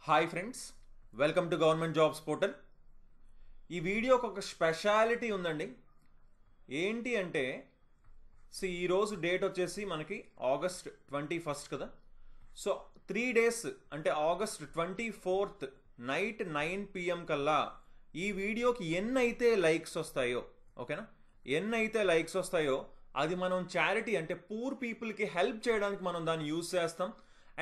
Hi friends, welcome to government jobs portal. ఈ వీడియోకి ఒక స్పెషాలిటీ ఉందండి. ఏంటి అంటే ఈరోజు డేట్ వచ్చేసి మనకి ఆగస్ట్ 21 కదా. సో 3 డేస్ అంటే ఆగస్ట్ 24 నైట్ 9 PM కల్లా ఈ వీడియోకి ఎన్నైతే లైక్స్ వస్తాయో, ఓకేనా, ఎన్నైతే లైక్స్ వస్తాయో అది మనం చారిటీ అంటే పూర్ పీపుల్కి హెల్ప్ చేయడానికి మనం దాన్ని యూజ్ చేస్తాం.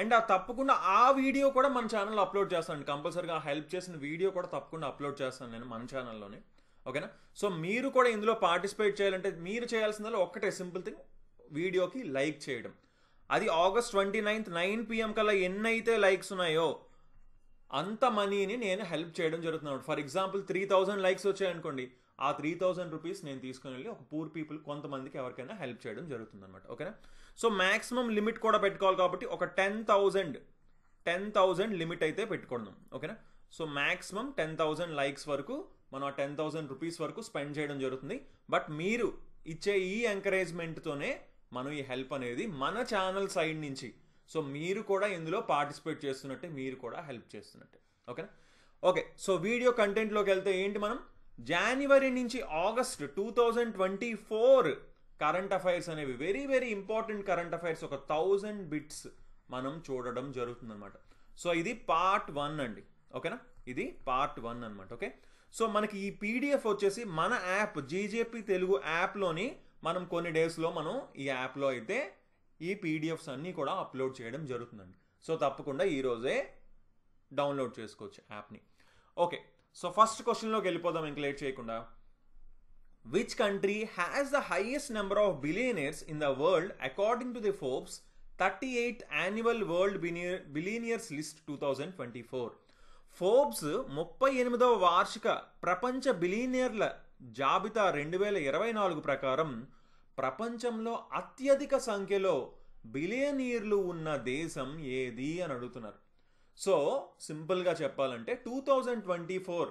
అండ్ తప్పకుండా ఆ వీడియో కూడా మన ఛానల్లో అప్లోడ్ చేస్తాను. కంపల్సరీగా హెల్ప్ చేసిన వీడియో కూడా తప్పకుండా అప్లోడ్ చేస్తాను నేను మన ఛానల్లోనే, ఓకేనా. సో మీరు కూడా ఇందులో పార్టిసిపేట్ చేయాలంటే మీరు చేయాల్సిందల్లా ఒక్కటే సింపుల్ థింగ్, వీడియోకి లైక్ చేయడం. అది ఆగస్ట్ 29 9 PM కల్లా ఎన్నైతే లైక్స్ ఉన్నాయో అంత మనీని నేను హెల్ప్ చేయడం జరుగుతున్నాను. ఫర్ ఎగ్జాంపుల్ 3000 లైక్స్ వచ్చాయనుకోండి, ఆ 3000 రూపీస్ నేను తీసుకుని వెళ్ళి ఒక పూర్ పీపుల్ కొంతమందికి ఎవరికైనా హెల్ప్ చేయడం జరుగుతుంది అనమాట, ఓకేనా. సో మ్యాక్సిమం లిమిట్ కూడా పెట్టుకోవాలి కాబట్టి ఒక 10,000 లిమిట్ అయితే పెట్టుకున్నాం, ఓకేనా. సో మ్యాక్సిమం 10,000 లైక్స్ వరకు మనం ఆ 10,000 రూపీస్ వరకు స్పెండ్ చేయడం జరుగుతుంది. బట్ మీరు ఇచ్చే ఈ ఎంకరేజ్మెంట్తోనే మనం ఈ హెల్ప్ అనేది మన ఛానల్ సైడ్ నుంచి, సో మీరు కూడా ఇందులో పార్టిసిపేట్ చేస్తున్నట్టే, మీరు కూడా హెల్ప్ చేస్తున్నట్టే, ఓకేనా. ఓకే, సో వీడియో కంటెంట్లోకి వెళ్తే ఏంటి, మనం జనవరి నుంచి ఆగస్ట్ 2024 కరెంట్ అఫైర్స్ అనేవి very very important current affairs ఒక 1000 బిట్స్ మనం చూడడం జరుగుతుంది అనమాట. సో ఇది పార్ట్ 1 అండి, ఓకేనా. ఇది పార్ట్ 1 అనమాట, ఓకే. సో మనకి ఈ పీడిఎఫ్ వచ్చేసి మన యాప్ జీజేపీ తెలుగు యాప్లోని మనం కొన్ని డేస్లో మనం ఈ యాప్లో అయితే ఈ పీడిఎఫ్స్ అన్నీ కూడా అప్లోడ్ చేయడం జరుగుతుందండి. సో తప్పకుండా ఈరోజే డౌన్లోడ్ చేసుకోవచ్చు యాప్ని. ఓకే, సో ఫస్ట్ క్వశ్చన్లోకి వెళ్ళిపోదాం ఇంక లేట్ చేయకుండా. Which country has the highest number of billionaires in the world according to the Forbes 38th annual world billionaires list 2024? Forbes 38వ వార్షిక ప్రపంచ బిలియనియర్ల జాబితా 2024 ప్రకారం ప్రపంచంలో అత్యధిక సంఖ్యలో బిలియనీర్లు ఉన్న దేశం ఏది అని అడుగుతున్నారు. సో సింపుల్గా చెప్పాలంటే 2024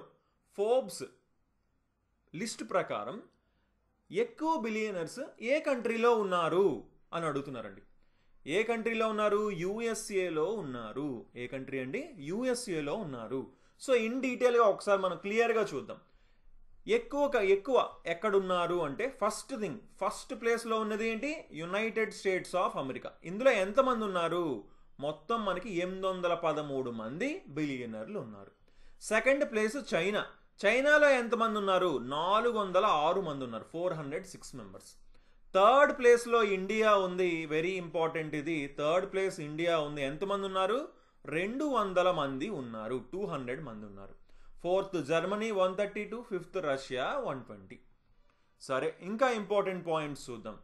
ఫోర్బ్స్ లిస్ట్ ప్రకారం ఎక్కువ బిలియనర్స్ ఏ కంట్రీలో ఉన్నారు అని అడుగుతున్నారండి. ఏ కంట్రీలో ఉన్నారు? యూఎస్ఏలో ఉన్నారు. ఏ కంట్రీ అండి? యూఎస్ఏలో ఉన్నారు. సో ఇన్ డీటెయిల్గా ఒకసారి మనం క్లియర్గా చూద్దాం. ఎక్కువ ఎక్కడున్నారు అంటే ఫస్ట్ థింగ్, ఫస్ట్ ప్లేస్లో ఉన్నది ఏంటి? United states of America. ఇందులో ఎంతమంది ఉన్నారు? మొత్తం మనకి 813 మంది బిలియనర్లు ఉన్నారు. Second place China. చైనాలో ఎంతమంది ఉన్నారు? 406 మంది ఉన్నారు, 406 మెంబర్స్. థర్డ్ ప్లేస్లో ఇండియా ఉంది. వెరీ ఇంపార్టెంట్ ఇది. థర్డ్ ప్లేస్ ఇండియా ఉంది. ఎంతమంది ఉన్నారు? 200 మంది ఉన్నారు, 200 మంది ఉన్నారు. Fourth Germany 132, fifth Russia 120. సరే, ఇంకా ఇంపార్టెంట్ పాయింట్స్ చూద్దాం.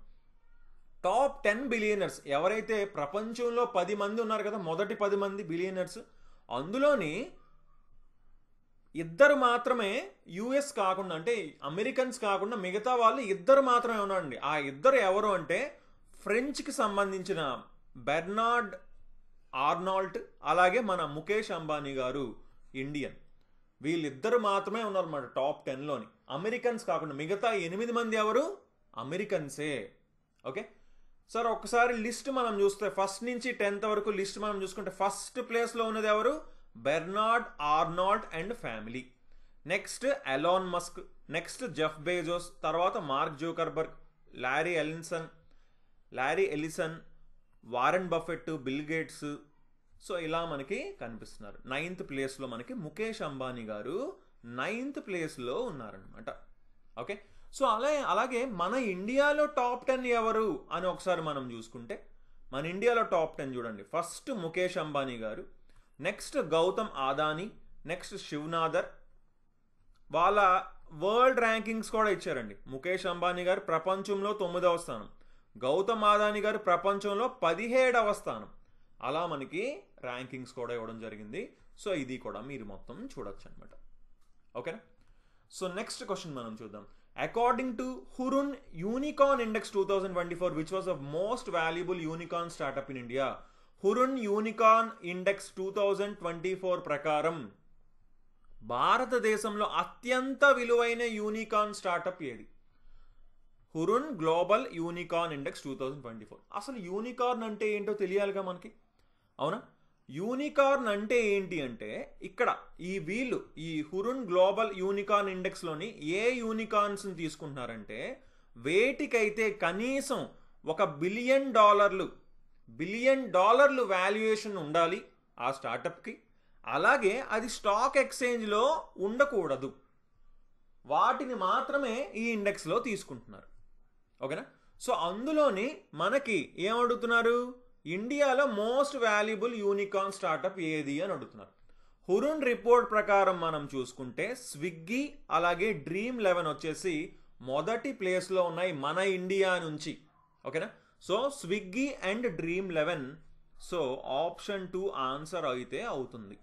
టాప్ 10 బిలియనర్స్ ఎవరైతే ప్రపంచంలో 10 మంది ఉన్నారు కదా, మొదటి 10 మంది బిలియనర్స్, అందులోని ఇద్దరు మాత్రమే యుఎస్ కాకుండా అంటే అమెరికన్స్ కాకుండా మిగతా వాళ్ళు ఇద్దరు మాత్రమే ఉన్నారండి. ఆ ఇద్దరు ఎవరు అంటే ఫ్రెంచ్కి సంబంధించిన బెర్నార్డ్ ఆర్నాల్ట్, అలాగే మన ముఖేష్ అంబానీ గారు ఇండియన్. వీళ్ళిద్దరు మాత్రమే ఉన్నారన్నమాట టాప్ 10లోని, అమెరికన్స్ కాకుండా. మిగతా 8 మంది ఎవరు? అమెరికన్సే, ఓకే. సార్ ఒకసారి లిస్ట్ మనం చూస్తే ఫస్ట్ నుంచి 10th వరకు లిస్ట్ మనం చూసుకుంటే ఫస్ట్ ప్లేస్లో ఉన్నది ఎవరు? Bernard Arnault and family. Next Elon Musk, next Jeff Bezos, తర్వాత Mark Zuckerberg, Larry Ellison, Warren Buffett, Bill Gates. So ఇలా మనకి కనిపిస్తున్నారు. 9th ప్లేస్లో మనకి ముఖేష్ అంబానీ గారు 9th ప్లేస్లో ఉన్నారనమాట, ఓకే. సో అలాగే మన ఇండియాలో టాప్ 10 ఎవరు అని ఒకసారి మనం చూసుకుంటే, మన ఇండియాలో టాప్ 10 చూడండి. ఫస్ట్ ముఖేష్ అంబానీ గారు, నెక్స్ట్ గౌతమ్ అదానీ, నెక్స్ట్ శివనాథర్. వాళ్ళ వరల్డ్ ర్యాంకింగ్స్ కూడా ఇచ్చారండి. ముఖేష్ అంబానీ గారు ప్రపంచంలో 9వ స్థానం, గౌతమ్ అదానీ గారు ప్రపంచంలో 17వ స్థానం. అలా మనకి ర్యాంకింగ్స్ కూడా ఇవ్వడం జరిగింది. సో ఇది కూడా మీరు మొత్తం చూడొచ్చు అనమాట, ఓకేనా. సో నెక్స్ట్ క్వశ్చన్ మనం చూద్దాం. According to Hurun unicorn index 2024, which was the most valuable unicorn startup in India? Hurun unicorn index 2024 ప్రకారం భారతదేశంలో అత్యంత విలువైన యూనికార్న్ స్టార్ట్అప్ ఏది? Hurun global unicorn index 2024. అసలు యూనికార్న్ అంటే ఏంటో తెలియాలిగా మనకి, అవునా. యూనికార్న్ అంటే ఏంటి అంటే ఇక్కడ ఈ హురున్ గ్లోబల్ యూనికార్న్ ఇండెక్స్లోని ఏ యూనికార్న్స్ని తీసుకుంటున్నారంటే వేటికైతే కనీసం $1 బిలియన్ వాల్యుయేషన్ ఉండాలి ఆ స్టార్టప్కి, అలాగే అది స్టాక్ ఎక్స్చేంజ్లో ఉండకూడదు, వాటిని మాత్రమే ఈ ఇండెక్స్లో తీసుకుంటున్నారు. ఓకేనా? సో అందులోని మనకి ఏమడుగుతున్నారు, ఇండియాలో మోస్ట్ వాల్యుబుల్ యూనికార్న్ స్టార్టప్ ఏది అని అడుగుతున్నారు. హురున్ రిపోర్ట్ ప్రకారం మనం చూసుకుంటే స్విగ్గీ అలాగే Dream11 వచ్చేసి మొదటి ప్లేస్లో ఉన్నాయి మన ఇండియా నుంచి. ఓకేనా? So Swiggy and Dream11. So option 2 answer అయితే అవుతుంది.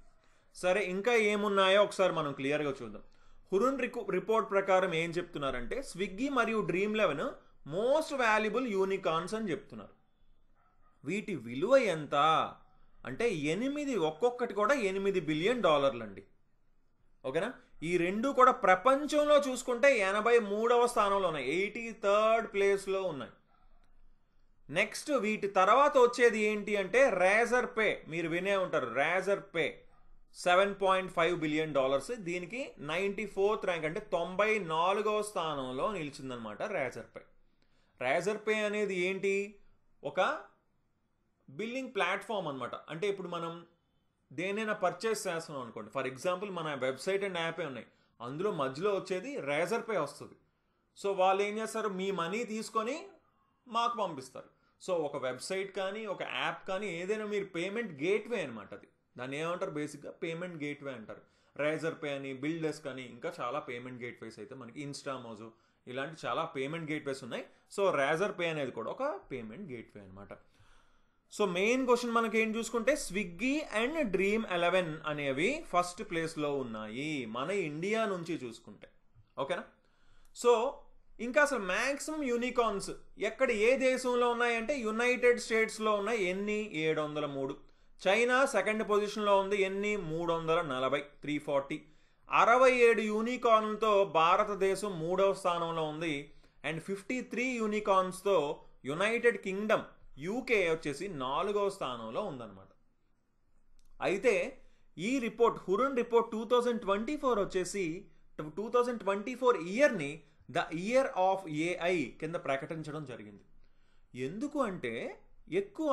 సరే, ఇంకా ఏమున్నాయో ఒకసారి మనం క్లియర్గా చూద్దాం. హురున్ రిపోర్ట్ ప్రకారం ఏం చెప్తున్నారంటే స్విగ్గీ మరియు Dream11 మోస్ట్ వాల్యుబుల్ యూనికార్న్స్ అని చెప్తున్నారు. వీటి విలువ ఎంత అంటే ఒక్కొక్కటి కూడా $8 బిలియన్ అండి. ఓకేనా? ఈ రెండు కూడా ప్రపంచంలో చూసుకుంటే 83వ స్థానంలో ఉన్నాయి, 83rd ప్లేస్లో ఉన్నాయి. నెక్స్ట్ వీటి తర్వాత వచ్చేది ఏంటి అంటే రేజర్ పే. మీరు వినే ఉంటారు రేజర్ పే, $7.5 బిలియన్. దీనికి 94th ర్యాంక్ అంటే 94వ స్థానంలో నిలిచిందనమాట రేజర్ పే. రేజర్ పే అనేది ఏంటి, ఒక బిల్లింగ్ ప్లాట్ఫామ్ అనమాట. అంటే ఇప్పుడు మనం దేనైనా పర్చేస్ చేస్తున్నాం అనుకోండి, ఫర్ ఎగ్జాంపుల్ మన వెబ్సైట్ అండ్ యాపే ఉన్నాయి, అందులో మధ్యలో వచ్చేది రేజర్ పే వస్తుంది. సో వాళ్ళు ఏం చేస్తారు, మీ మనీ తీసుకొని మాకు పంపిస్తారు. సో ఒక వెబ్సైట్ కానీ ఒక యాప్ కానీ ఏదైనా మీరు పేమెంట్ గేట్వే అనమాట. అది దాన్ని ఏమంటారు, బేసిక్గా పేమెంట్ గేట్వే అంటారు. రేజర్ పే అని, బిల్డెస్క్ అని, ఇంకా చాలా పేమెంట్ గేట్వేస్ అయితే మనకి ఇన్స్టామోజో ఇలాంటి చాలా పేమెంట్ గేట్వేస్ ఉన్నాయి. సో రేజర్ పే అనేది కూడా ఒక పేమెంట్ గేట్వే అనమాట. సో మెయిన్ క్వశ్చన్ మనకి ఏం చూసుకుంటే స్విగ్గీ అండ్ Dream11 అనేవి ఫస్ట్ ప్లేస్లో ఉన్నాయి మన ఇండియా నుంచి చూసుకుంటే. ఓకేనా? సో ఇంకా అసలు మ్యాక్సిమం యూనికార్న్స్ ఎక్కడ ఏ దేశంలో ఉన్నాయంటే యునైటెడ్ స్టేట్స్లో ఉన్నాయి. ఎన్ని? 703. చైనా సెకండ్ పొజిషన్లో ఉంది. ఎన్ని? 340, 340. 67 యూనికార్న్లతో భారతదేశం 3వ స్థానంలో ఉంది. అండ్ 53 యూనికార్న్స్తో యునైటెడ్ కింగ్డమ్ UK వచ్చేసి 4వ స్థానంలో ఉందన్నమాట. అయితే ఈ రిపోర్ట్ హురున్ రిపోర్ట్ 2024 వచ్చేసి 2024 ఇయర్ని ద ఇయర్ ఆఫ్ AI కింద ప్రకటించడం జరిగింది. ఎందుకు అంటే ఎక్కువ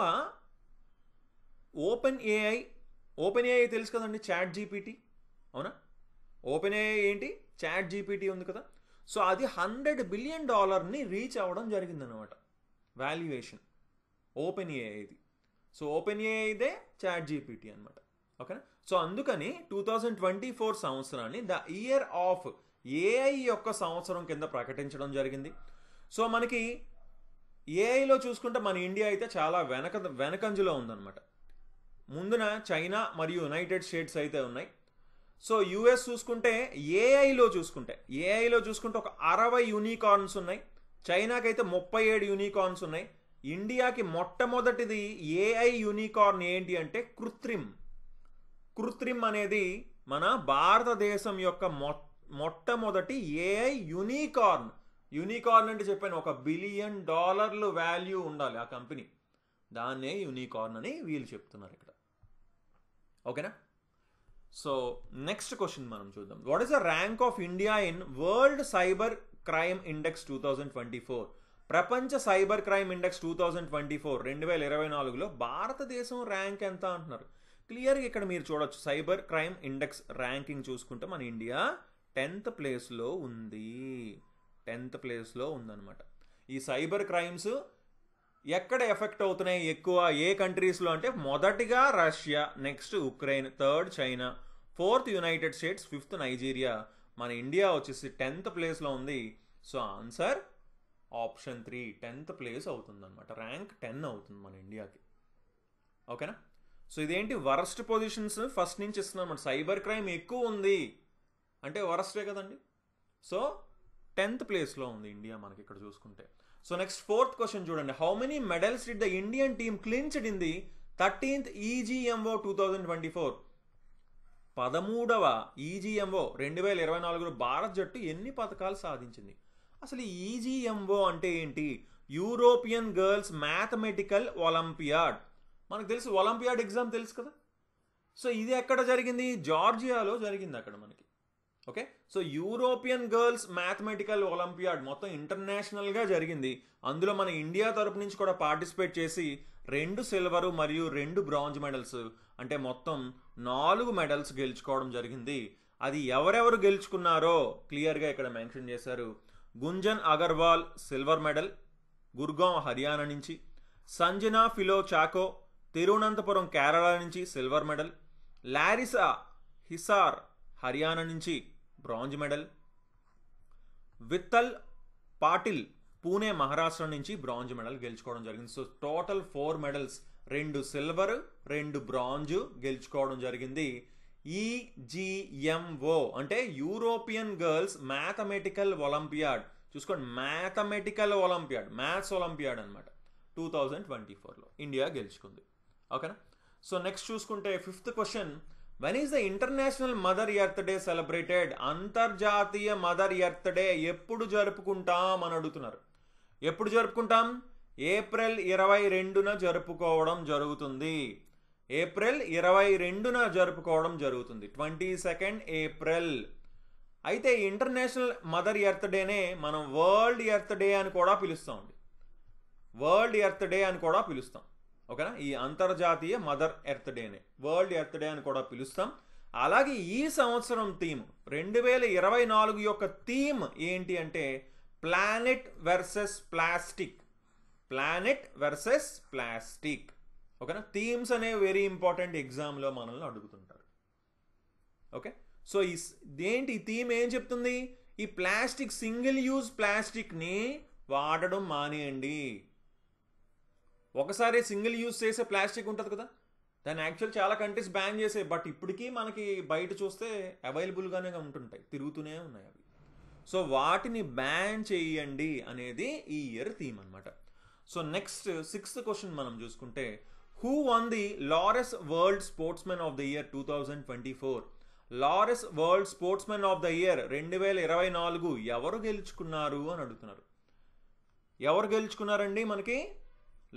ఓపెన్ ఏఐ తెలుసు కదండి, చాట్ జీపీటీ. అవునా? ఓపెన్ ఏఐ ఏంటి, చాట్ జీపీటీ ఉంది కదా. సో అది $100 బిలియన్ రీచ్ అవ్వడం జరిగిందనమాట వాల్యుయేషన్, ఓపెన్ ఏఐ ఇది. సో ఓపెన్ ఏఐ ఇదే చాట్ జీపీటీ అనమాట. ఓకేనా? సో అందుకని 2024 సంవత్సరాన్ని ద ఇయర్ ఆఫ్ ఏఐ యొక్క సంవత్సరం కింద ప్రకటించడం జరిగింది. సో మనకి ఏఐలో చూసుకుంటే మన ఇండియా అయితే చాలా వెనకంజలో ఉందన్నమాట. ముందున చైనా మరియు యునైటెడ్ స్టేట్స్ అయితే ఉన్నాయి. సో యుఎస్ చూసుకుంటే ఏఐలో చూసుకుంటే ఒక 60 యూనికార్న్స్ ఉన్నాయి. చైనాకైతే 37 యూనికార్న్స్ ఉన్నాయి. ఇండియాకి మొట్టమొదటిది ఏఐ యూనికార్న్ ఏంటి అంటే కృత్రిమ్ అనేది మన భారతదేశం యొక్క మొట్టమొదటి ఏఐ యూనికార్న్ అంటే చెప్పాను, $1 బిలియన్ వాల్యూ ఉండాలి ఆ కంపెనీ, దాన్నే యూనికార్న్ అని వీళ్ళు చెప్తున్నారు ఇక్కడ. ఓకేనా? సో నెక్స్ట్ క్వశ్చన్ మనం చూద్దాం. What is the rank of India in world cyber crime index 2024? ప్రపంచ సైబర్ క్రైమ్ ఇండెక్స్ 2024 భారతదేశం ర్యాంక్ ఎంత అంటున్నారు. క్లియర్గా ఇక్కడ మీరు చూడొచ్చు, సైబర్ క్రైమ్ ఇండెక్స్ ర్యాంకింగ్ చూసుకుంటే మన ఇండియా 10th ప్లేస్లో ఉంది. 10th ప్లేస్లో ఉందన్నమాట. ఈ సైబర్ క్రైమ్స్ ఎక్కడ ఎఫెక్ట్ అవుతున్నాయి ఎక్కువ, ఏ కంట్రీస్లో అంటే మొదటిగా Russia, next Ukraine, 3rd China, 4th United states, 5th Nigeria. మన ఇండియా వచ్చేసి 10th ప్లేస్లో ఉంది. So answer option 3 10th place అవుతుంది అనమాట. ర్యాంక్ 10 అవుతుంది మన ఇండియాకి. ఓకేనా? సో ఇదేంటి వరస్ట్ పొజిషన్స్ ఫస్ట్ నుంచి ఇస్తున్నాం అనమాట. సైబర్ క్రైమ్ ఎక్కువ ఉంది అంటే వరస్టే కదండి. సో 10th ప్లేస్లో ఉంది ఇండియా మనకి ఇక్కడ చూసుకుంటే. సో నెక్స్ట్ 4th క్వశ్చన్ చూడండి. How many medals did the Indian team clinched in the 13th EGMO 2024? 13వ EGMO 2024లో భారత్ జట్టు ఎన్ని పథకాలు సాధించింది? అసలు ఈ EGMO అంటే ఏంటి? European Girls Mathematical Olympiad. మనకు తెలుసు, ఒలింపియాడ్ ఎగ్జామ్ తెలుసు కదా. సో ఇది ఎక్కడ జరిగింది? జార్జియాలో జరిగింది అక్కడ మనకి. Okay, so European Girls Mathematical olympiad మొత్తం ఇంటర్నేషనల్గా జరిగింది. అందులో మన ఇండియా తరపు నుంచి కూడా పార్టిసిపేట్ చేసి 2 సిల్వర్ మరియు 2 బ్రాంజ్ మెడల్స్, అంటే మొత్తం 4 మెడల్స్ గెలుచుకోవడం జరిగింది. అది ఎవరెవరు గెలుచుకున్నారో క్లియర్గా ఇక్కడ మెన్షన్ చేశారు. గుంజన్ అగర్వాల్ సిల్వర్ మెడల్, గుర్గాం హర్యానా నుంచి. సంజనా ఫిలో చాకో తిరువనంతపురం కేరళ నుంచి silver medal. Larissa Hisar Haryana నుంచి బ్రాంజ్ మెడల్. విత్తల్ పాటిల్ పూణే మహారాష్ట్ర నుంచి బ్రాంజ్ మెడల్ గెలుచుకోవడం జరిగింది. So total 4 medals, 2 silver 2 bronze గెలుచుకోవడం జరిగింది. ఈజిఎంఓ అంటే యూరోపియన్ గర్ల్స్ మ్యాథమెటికల్ ఒలింపియాడ్. చూసుకోండి, మ్యాథమెటికల్ ఒలింపియాడ్, మ్యాథ్స్ ఒలింపియాడ్ అనమాట. 2024లో ఇండియా గెలుచుకుంది. ఓకేనా? సో నెక్స్ట్ చూసుకుంటే 5th question, when is the international mother earth day celebrated? అంతర్జాతీయ మదర్ ఎర్త్ డే ఎప్పుడు జరుపుకుంటాం అని అడుగుతున్నారు. ఎప్పుడు జరుపుకుంటాం? ఏప్రిల్ 22న జరుపుకోవడం జరుగుతుంది. ఏప్రిల్ 22న జరుపుకోవడం జరుగుతుంది, 22nd ఏప్రిల్. అయితే ఇంటర్నేషనల్ మదర్ ఎర్త్ డేనే మనం వరల్డ్ ఎర్త్ డే అని కూడా పిలుస్తాం. వరల్డ్ ఎర్త్ డే అని కూడా పిలుస్తాం. ఓకేనా? ఈ అంతర్జాతీయ మదర్ ఎర్త్ డేనే వరల్డ్ ఎర్త్ డే అని కూడా పిలుస్తాం. అలాగే ఈ సంవత్సరం థీమ్ 2024 యొక్క థీమ్ ఏంటి అంటే planet versus plastic. Planet versus plastic. ఓకేనా? థీమ్స్ అనేవి వెరీ ఇంపార్టెంట్, ఎగ్జామ్లో మనల్ని అడుగుతుంటారు. ఓకే, సో ఈ థీమ్ ఏం చెప్తుంది? ఈ ప్లాస్టిక్, సింగిల్ యూజ్ ప్లాస్టిక్ని వాడడం మానేయండి. ఒకసారి సింగిల్ యూజ్ చేసే ప్లాస్టిక్ ఉంటుంది కదా, దాన్ని యాక్చువల్ చాలా కంట్రీస్ బ్యాన్ చేసాయి. బట్ ఇప్పటికీ మనకి బయట చూస్తే అవైలబుల్గానే ఉంటుంటాయి, తిరుగుతూనే ఉన్నాయి అవి. సో వాటిని బ్యాన్ చేయండి అనేది ఈ ఇయర్ థీమ్ అనమాట. సో నెక్స్ట్ 6th క్వశ్చన్ మనం చూసుకుంటే, who won the Laureus world sportsmen of the year 2024? Laureus world sportsmen of the year 2024 ఎవరు గెలుచుకున్నారు అని అడుగుతున్నారు. ఎవరు గెలుచుకున్నారండి మనకి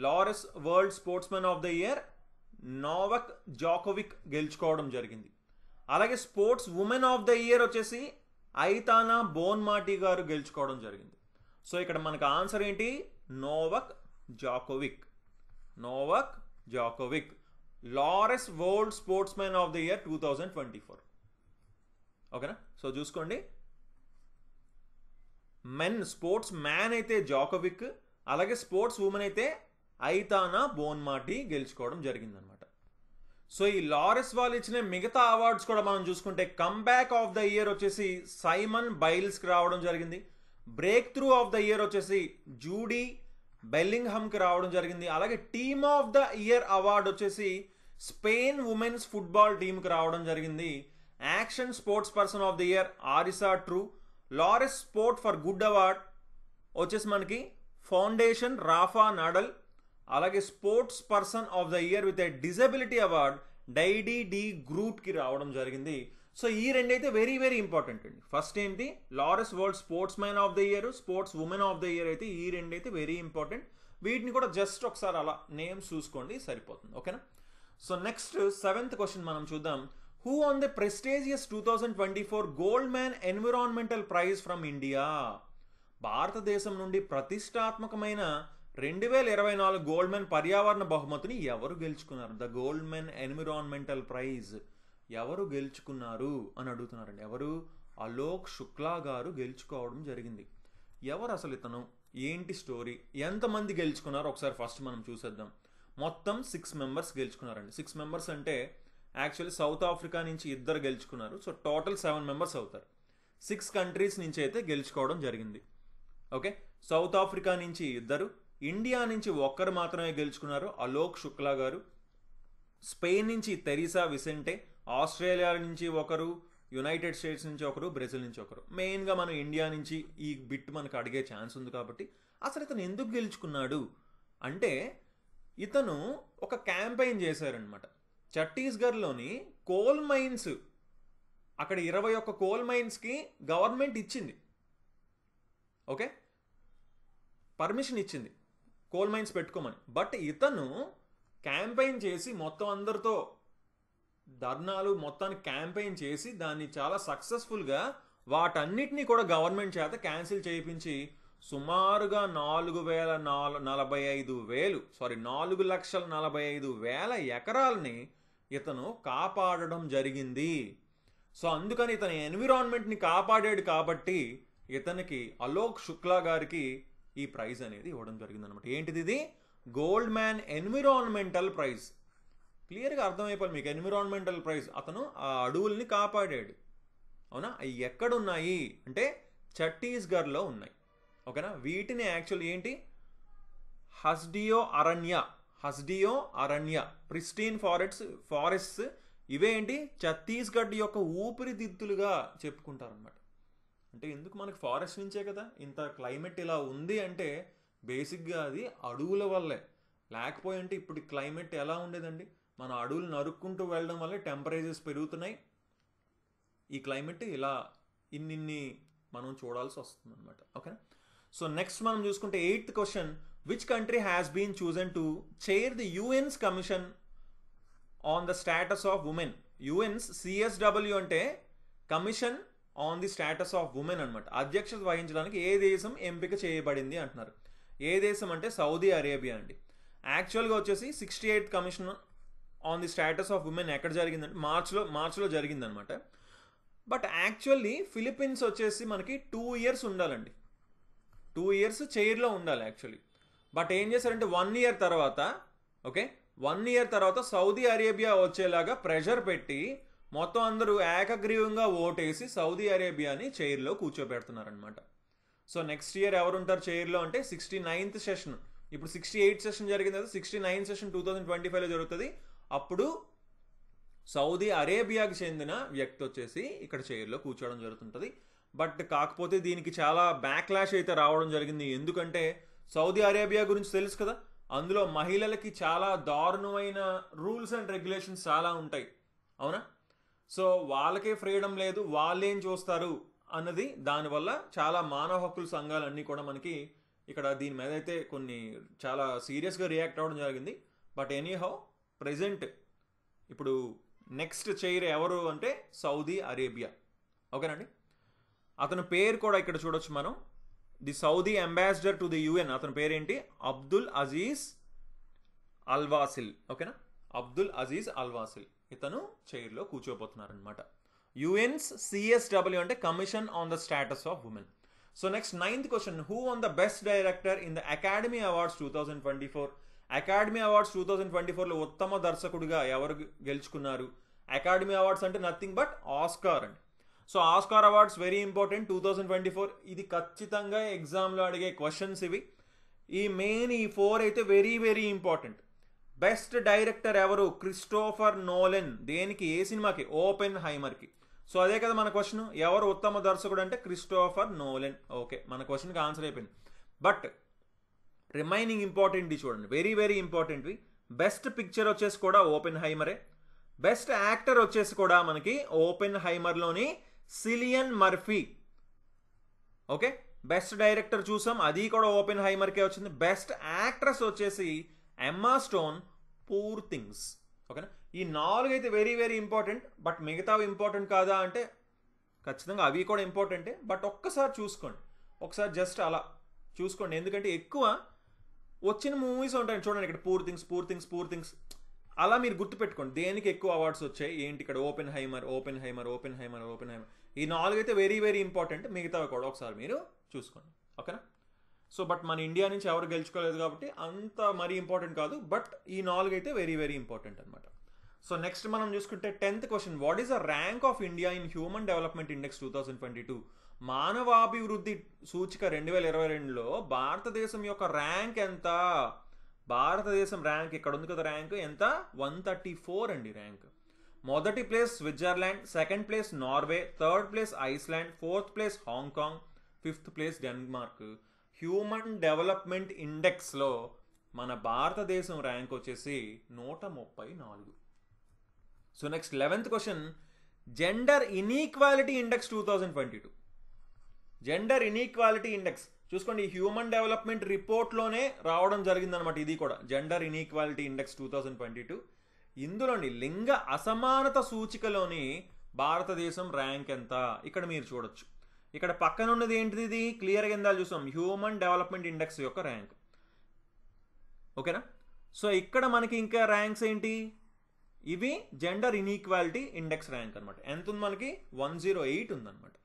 Laureus world sportsmen of the year? Novak Djokovic గెలుచుకోవడం జరిగింది. అలాగే sports women of the year వచ్చేసి ఐతానా బోన్మాటి గారు గెలుచుకోవడం జరిగింది. సో ఇక్కడ మనకు ఆన్సర్ ఏంటి? Novak Djokovic. Novak Djokovic Laurus world sportsmen of the year 2024. ఓకేనా? సో చూసుకోండి, మెన్ స్పోర్ట్స్ మ్యాన్ అయితే జోకోవిక్, అలాగే స్పోర్ట్స్ ఉమెన్ అయితే ఐతానా బోన్మాటి గెలుచుకోవడం జరిగిందనమాట. సో ఈ లారెస్ వాళ్ళు ఇచ్చిన మిగతా అవార్డ్స్ కూడా మనం చూసుకుంటే, కమ్బ్యాక్ ఆఫ్ ద ఇయర్ వచ్చేసి సైమన్ బైల్స్కి రావడం జరిగింది. Breakthrough of the year వచ్చేసి జూడీ బెల్లింగ్హమ్కి రావడం జరిగింది. అలాగే team of the year award వచ్చేసి స్పెయిన్ ఉమెన్స్ ఫుట్బాల్ టీంకి రావడం జరిగింది. Action sports person of the year Arisa Trew. Laureus sport for good award వచ్చేసి మనకి ఫౌండేషన్ రాఫా నాడల్. అలాగే sports person of the year with a disability award Diede de గ్రూట్కి రావడం జరిగింది. సో ఈ రెండైతే వెరీ వెరీ ఇంపార్టెంట్ అండి. First ఏంటి? Laurus world sports man of the year, sports women of the year అయితే ఈ రెండైతే వెరీ ఇంపార్టెంట్. వీటిని కూడా జస్ట్ ఒకసారి అలా నేమ్స్ చూసుకోండి, సరిపోతుంది. ఓకేనా? సో నెక్స్ట్ 7th క్వశ్చన్ మనం చూద్దాం. Who won the prestigious 2024 Goldman environmental prize from India? భారతదేశం నుండి ప్రతిష్టాత్మకమైన 2024 గోల్డ్ మ్యాన్ పర్యావరణ బహుమతిని ఎవరు గెలుచుకున్నారు? The Goldman environmental prize ఎవరు గెలుచుకున్నారు అని అడుగుతున్నారండి. ఎవరు? అలోక్ శుక్లా గారు గెలుచుకోవడం జరిగింది. ఎవరు అసలు ఇతను? ఏంటి స్టోరీ? ఎంతమంది గెలుచుకున్నారు ఒకసారి ఫస్ట్ మనం చూసేద్దాం. మొత్తం 6 మెంబర్స్ గెలుచుకున్నారండి. 6 మెంబర్స్ అంటే యాక్చువల్లీ సౌత్ ఆఫ్రికా నుంచి 2 గెలుచుకున్నారు. సో టోటల్ 7 మెంబర్స్ అవుతారు. 6 కంట్రీస్ నుంచి అయితే గెలుచుకోవడం జరిగింది. ఓకే, సౌత్ ఆఫ్రికా నుంచి 2, ఇండియా నుంచి 1 మాత్రమే గెలుచుకున్నారు, అలోక్ శుక్లా గారు. స్పెయిన్ నుంచి తెరీసా విసెంటే, ఆస్ట్రేలియా నుంచి 1, యునైటెడ్ స్టేట్స్ నుంచి 1, బ్రెజిల్ నుంచి 1. మెయిన్గా మనం ఇండియా నుంచి ఈ బిట్ మనకు అడిగే ఛాన్స్ ఉంది కాబట్టి అసలు ఇతను ఎందుకు గెలుచుకున్నాడు అంటే, ఇతను ఒక క్యాంపెయిన్ చేశారనమాట. ఛత్తీస్గఢ్లోని కోల్ మైన్స్, అక్కడ 21 కోల్ మైన్స్కి గవర్నమెంట్ ఇచ్చింది. ఓకే, పర్మిషన్ ఇచ్చింది కోల్ మైన్స్ పెట్టుకోమని. బట్ ఇతను క్యాంపెయిన్ చేసి మొత్తం అందరితో ధర్నాలు మొత్తాన్ని క్యాంపెయిన్ చేసి దాన్ని చాలా సక్సెస్ఫుల్గా వాటన్నిటినీ కూడా గవర్నమెంట్ చేత క్యాన్సిల్ చేయించి సుమారుగా 4,45,000 ఎకరాలని ఇతను కాపాడడం జరిగింది. సో అందుకని ఇతని ఎన్విరాన్మెంట్ని కాపాడాడు కాబట్టి ఇతనికి అలోక్ శుక్లా గారికి ఈ ప్రైజ్ అనేది ఇవ్వడం జరిగింది అనమాట. ఏంటిది? ఇది గోల్డ్ మ్యాన్ ఎన్విరాన్మెంటల్ ప్రైజ్. క్లియర్గా అర్థమైపోయింది మీకు. Environmental prize. అతను ఆ అడవుల్ని కాపాడాడు. అవునా? అవి ఎక్కడున్నాయి అంటే ఛత్తీస్గఢ్లో ఉన్నాయి. ఓకేనా? వీటిని యాక్చువల్లీ ఏంటి, హస్డియో అరణ్య ప్రిస్టీన్ ఫారెస్ట్స్ ఇవేంటి ఛత్తీస్గఢ్ యొక్క ఊపిరితిత్తులుగా చెప్పుకుంటారనమాట. అంటే ఎందుకు మనకి ఫారెస్ట్ నుంచే కదా ఇంత క్లైమేట్ ఇలా ఉంది అంటే బేసిక్గా అది అడవుల వల్లే. లేకపోయి అంటే ఇప్పుడు క్లైమేట్ ఎలా ఉండేదండి? మన అడవులు నరుక్కుంటూ వెళ్ళడం వల్లే టెంపరేచర్స్ పెరుగుతున్నాయి. ఈ క్లైమేట్ ఇలా ఇన్ని మనం చూడాల్సి వస్తుంది అనమాట. ఓకేనా? సో నెక్స్ట్ మనం చూసుకుంటే 8th question, which country has been chosen to chair the UN's commission on the status of women. UN's CSW అంటే commission on the status of women అనమాట. అధ్యక్షత వహించడానికి ఏ దేశం ఎంపిక చేయబడింది అంటున్నారు. ఏ దేశం అంటే సౌదీ అరేబియా అండి. యాక్చువల్గా వచ్చేసి 68th commission on the status of women ఎక్కడ జరిగిందంటే మార్చ్లో జరిగిందనమాట. బట్ యాక్చువల్లీ ఫిలిప్పీన్స్ వచ్చేసి మనకి 2 years ఉండాలండి. 2 years చైర్లో ఉండాలి యాక్చువల్లీ. బట్ ఏం చేశారంటే 1 year తర్వాత, ఓకే, 1 year తర్వాత సౌదీ అరేబియా వచ్చేలాగా ప్రెషర్ పెట్టి మొత్తం అందరూ ఏకగ్రీవంగా ఓటేసి సౌదీ అరేబియాని చైర్లో కూర్చోబెడుతున్నారనమాట. సో నెక్స్ట్ ఇయర్ ఎవరు ఉంటారు చైర్లో అంటే 69th సెషన్. ఇప్పుడు 68th సెషన్ జరిగింది కదా, 69th సెషన్ 2025లో జరుగుతుంది. అప్పుడు సౌదీ అరేబియాకి చెందిన వ్యక్తి వచ్చేసి ఇక్కడ చైర్లో కూర్చోవడం జరుగుతుంటుంది. బట్ కాకపోతే దీనికి చాలా బ్యాక్లాష్ అయితే రావడం జరిగింది. ఎందుకంటే సౌదీ అరేబియా గురించి తెలుసు కదా, అందులో మహిళలకి చాలా దారుణమైన రూల్స్ అండ్ రెగ్యులేషన్స్ చాలా ఉంటాయి. అవునా? సో వాళ్ళకే ఫ్రీడమ్ లేదు, వాళ్ళేం చూస్తారు అన్నది. దానివల్ల చాలా మానవ హక్కుల సంఘాలు అన్నీ కూడా మనకి ఇక్కడ దీని మీద అయితే కొన్ని చాలా సీరియస్గా రియాక్ట్ అవ్వడం జరిగింది. బట్ ఎనీహౌ ప్రెజెంట్ ఇప్పుడు నెక్స్ట్ చైర్ ఎవరు అంటే సౌదీ అరేబియా. ఓకేనండి? అతని పేరు కూడా ఇక్కడ చూడొచ్చు మనం. The Saudi ambassador to the UN. అతని పేరేంటి? అబ్దుల్ అజీజ్ అల్వాసిల్. ఓకేనా? అబ్దుల్ అజీజ్ అల్వాసిల్ ఇతను చైర్లో కూర్చోబోతున్నారనమాట. UN's CSW అంటే commission on the status of women. So next 9th question, who won the best director in the academy awards 2024? Academy awards 2024లో ఉత్తమ దర్శకుడిగా ఎవరు గెలుచుకున్నారు? అకాడమీ అవార్డ్స్ అంటే నథింగ్ బట్ ఆస్కార్ అండి. So Oscar awards very important 2024. ఇది ఖచ్చితంగా ఎగ్జామ్లో అడిగే క్వశ్చన్స్ ఇవి. ఈ 4 అయితే very very important. Best director ఎవరు? Christopher Nolan. దేనికి? ఏ సినిమాకి? ఓపెన్ హైమర్కి. సో అదే కదా మన క్వశ్చన్. ఎవరు ఉత్తమ దర్శకుడు అంటే క్రిస్టోఫర్ నోలెన్. ఓకే, మన క్వశ్చన్కి ఆన్సర్ అయిపోయింది. బట్ రిమైనింగ్ ఇంపార్టెంట్ చూడండి, వెరీ వెరీ ఇంపార్టెంట్వి. బెస్ట్ పిక్చర్ వచ్చేసి కూడా ఓపెన్ హైమరే. బెస్ట్ యాక్టర్ వచ్చేసి కూడా మనకి ఓపెన్ హైమర్లోని Cillian Murphy. Okay, best director చూసాం, అది కూడా ఓపెన్ హైమర్కే వచ్చింది. బెస్ట్ యాక్ట్రెస్ వచ్చేసి ఎమ్మా స్టోన్, పూర్ థింగ్స్. ఓకేనా? ఈ 4 అయితే వెరీ వెరీ ఇంపార్టెంట్. బట్ మిగతావి ఇంపార్టెంట్ కాదా అంటే ఖచ్చితంగా అవి కూడా ఇంపార్టెంటే. బట్ ఒక్కసారి చూసుకోండి, ఒకసారి జస్ట్ అలా చూసుకోండి. ఎందుకంటే ఎక్కువ వచ్చిన మూవీస్ ఉంటాయి చూడండి. ఇక్కడ పూర్ థింగ్స్ అలా మీరు గుర్తుపెట్టుకోండి దేనికి ఎక్కువ అవార్డ్స్ వచ్చాయి ఏంటి. ఇక్కడ ఓపెన్ హైమర్. ఈ 4 అయితే వెరీ వెరీ ఇంపార్టెంట్. మిగతావి కూడా ఒకసారి మీరు చూసుకోండి. ఓకేనా? సో బట్ మన ఇండియా నుంచి ఎవరు గెలుచుకోలేదు కాబట్టి అంత మరీ ఇంపార్టెంట్ కాదు. బట్ ఈ 4 అయితే వెరీ వెరీ ఇంపార్టెంట్ అనమాట. సో నెక్స్ట్ మనం చూసుకుంటే 10th question, what is the rank of India in human development index 2022? మానవాభివృద్ధి సూచిక 2022లో భారతదేశం యొక్క ర్యాంక్ ఎంత? భారతదేశం ర్యాంక్ ఇక్కడ ఉంది కదా, ర్యాంక్ ఎంత? 134 అండి ర్యాంక్. మొదటి place Switzerland, second place Norway, third place Iceland, fourth place Hong Kong, 5th place Denmark. Human development ఇండెక్స్లో మన భారతదేశం ర్యాంక్ వచ్చేసి 134. So next 11th question, gender inequality index 2022. Gender inequality index చూసుకోండి, హ్యూమన్ డెవలప్మెంట్ రిపోర్ట్లోనే రావడం జరిగిందనమాట. ఇది కూడా జెండర్ ఇన్ఈక్వాలిటీ ఇండెక్స్ 2022. ఇందులోని లింగ అసమానత సూచికలోని భారతదేశం ర్యాంక్ ఎంత ఇక్కడ మీరు చూడొచ్చు. ఇక్కడ పక్కన ఉన్నది ఏంటిది, ఇది క్లియర్గా ఇందాక చూసాం హ్యూమన్ డెవలప్మెంట్ ఇండెక్స్ యొక్క ర్యాంక్. ఓకేనా. సో ఇక్కడ మనకి ఇంకా ర్యాంక్స్ ఏంటి, ఇవి జెండర్ ఇన్ఈక్వాలిటీ ఇండెక్స్ ర్యాంక్ అనమాట. ఎంత ఉంది మనకి 108 ఉందన్నమాట.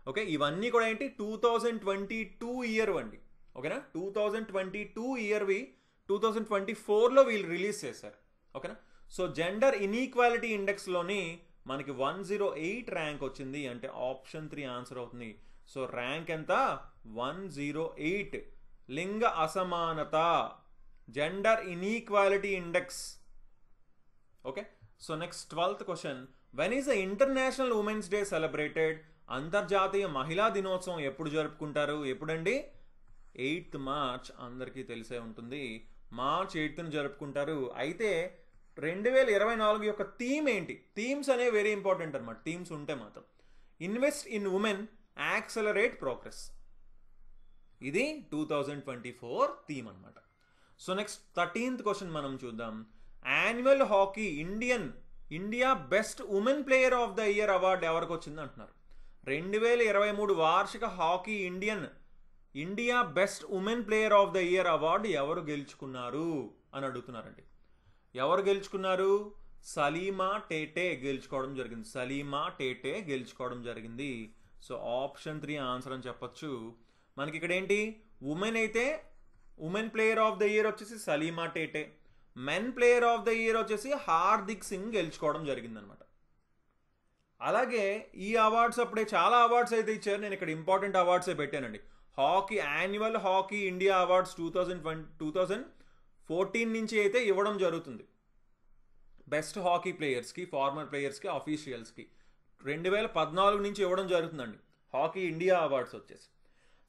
ఓకే, ఇవన్నీ కూడా ఏంటి 2022 ఇయర్ అండి. ఓకేనా, 2022 ఇయర్వి 2024లో వీళ్ళు రిలీజ్ చేశారు. ఓకేనా. సో జెండర్ ఇన్ఈక్వాలిటీ ఇండెక్స్లోని మనకి 108 ర్యాంక్ వచ్చింది, అంటే ఆప్షన్ 3 ఆన్సర్ అవుతుంది. సో ర్యాంక్ ఎంత 108. లింగ అసమానత gender inequality index. Okay. So next 12th question, when is the international women's day celebrated? అంతర్జాతీయ మహిళా దినోత్సవం ఎప్పుడు జరుపుకుంటారు? ఎప్పుడండి? 8th March. అందరికీ తెలిసే ఉంటుంది, మార్చ్ 8th జరుపుకుంటారు. అయితే 2024 యొక్క థీమ్ ఏంటి? థీమ్స్ అనేవి వెరీ ఇంపార్టెంట్ అనమాట. థీమ్స్ ఉంటే మాత్రం invest in women, accelerate progress, ఇది 2024 థీమ్ అనమాట. సో నెక్స్ట్ 13th క్వశ్చన్ మనం చూద్దాం. Annual hockey India best women player of the year award ఎవరికి వచ్చింది అంటున్నారు. 2023 వార్షిక hockey India best women player of the year award ఎవరు గెలుచుకున్నారు అని అడుగుతున్నారండి. ఎవరు గెలుచుకున్నారు? సలీమా టేటే గెలుచుకోవడం జరిగింది. సలీమా టేటే గెలుచుకోవడం జరిగింది. సో ఆప్షన్ 3 ఆన్సర్ అని చెప్పొచ్చు. మనకి ఇక్కడ ఏంటి, ఉమెన్ అయితే women player of the year వచ్చేసి Salima Tete, men player of the year వచ్చేసి హార్దిక్ సింగ్ గెలుచుకోవడం జరిగిందనమాట. అలాగే ఈ అవార్డ్స్ అప్పుడే చాలా అవార్డ్స్ అయితే ఇచ్చారు, నేను ఇక్కడ ఇంపార్టెంట్ అవార్డ్సే పెట్టానండి. Hockey annual hockey India awards 2014 నుంచి అయితే ఇవ్వడం జరుగుతుంది. బెస్ట్ హాకీ ప్లేయర్స్కి, ఫార్మర్ ప్లేయర్స్కి, అఫీషియల్స్కి 2014 నుంచి ఇవ్వడం జరుగుతుందండి హాకీ ఇండియా అవార్డ్స్ వచ్చేసి.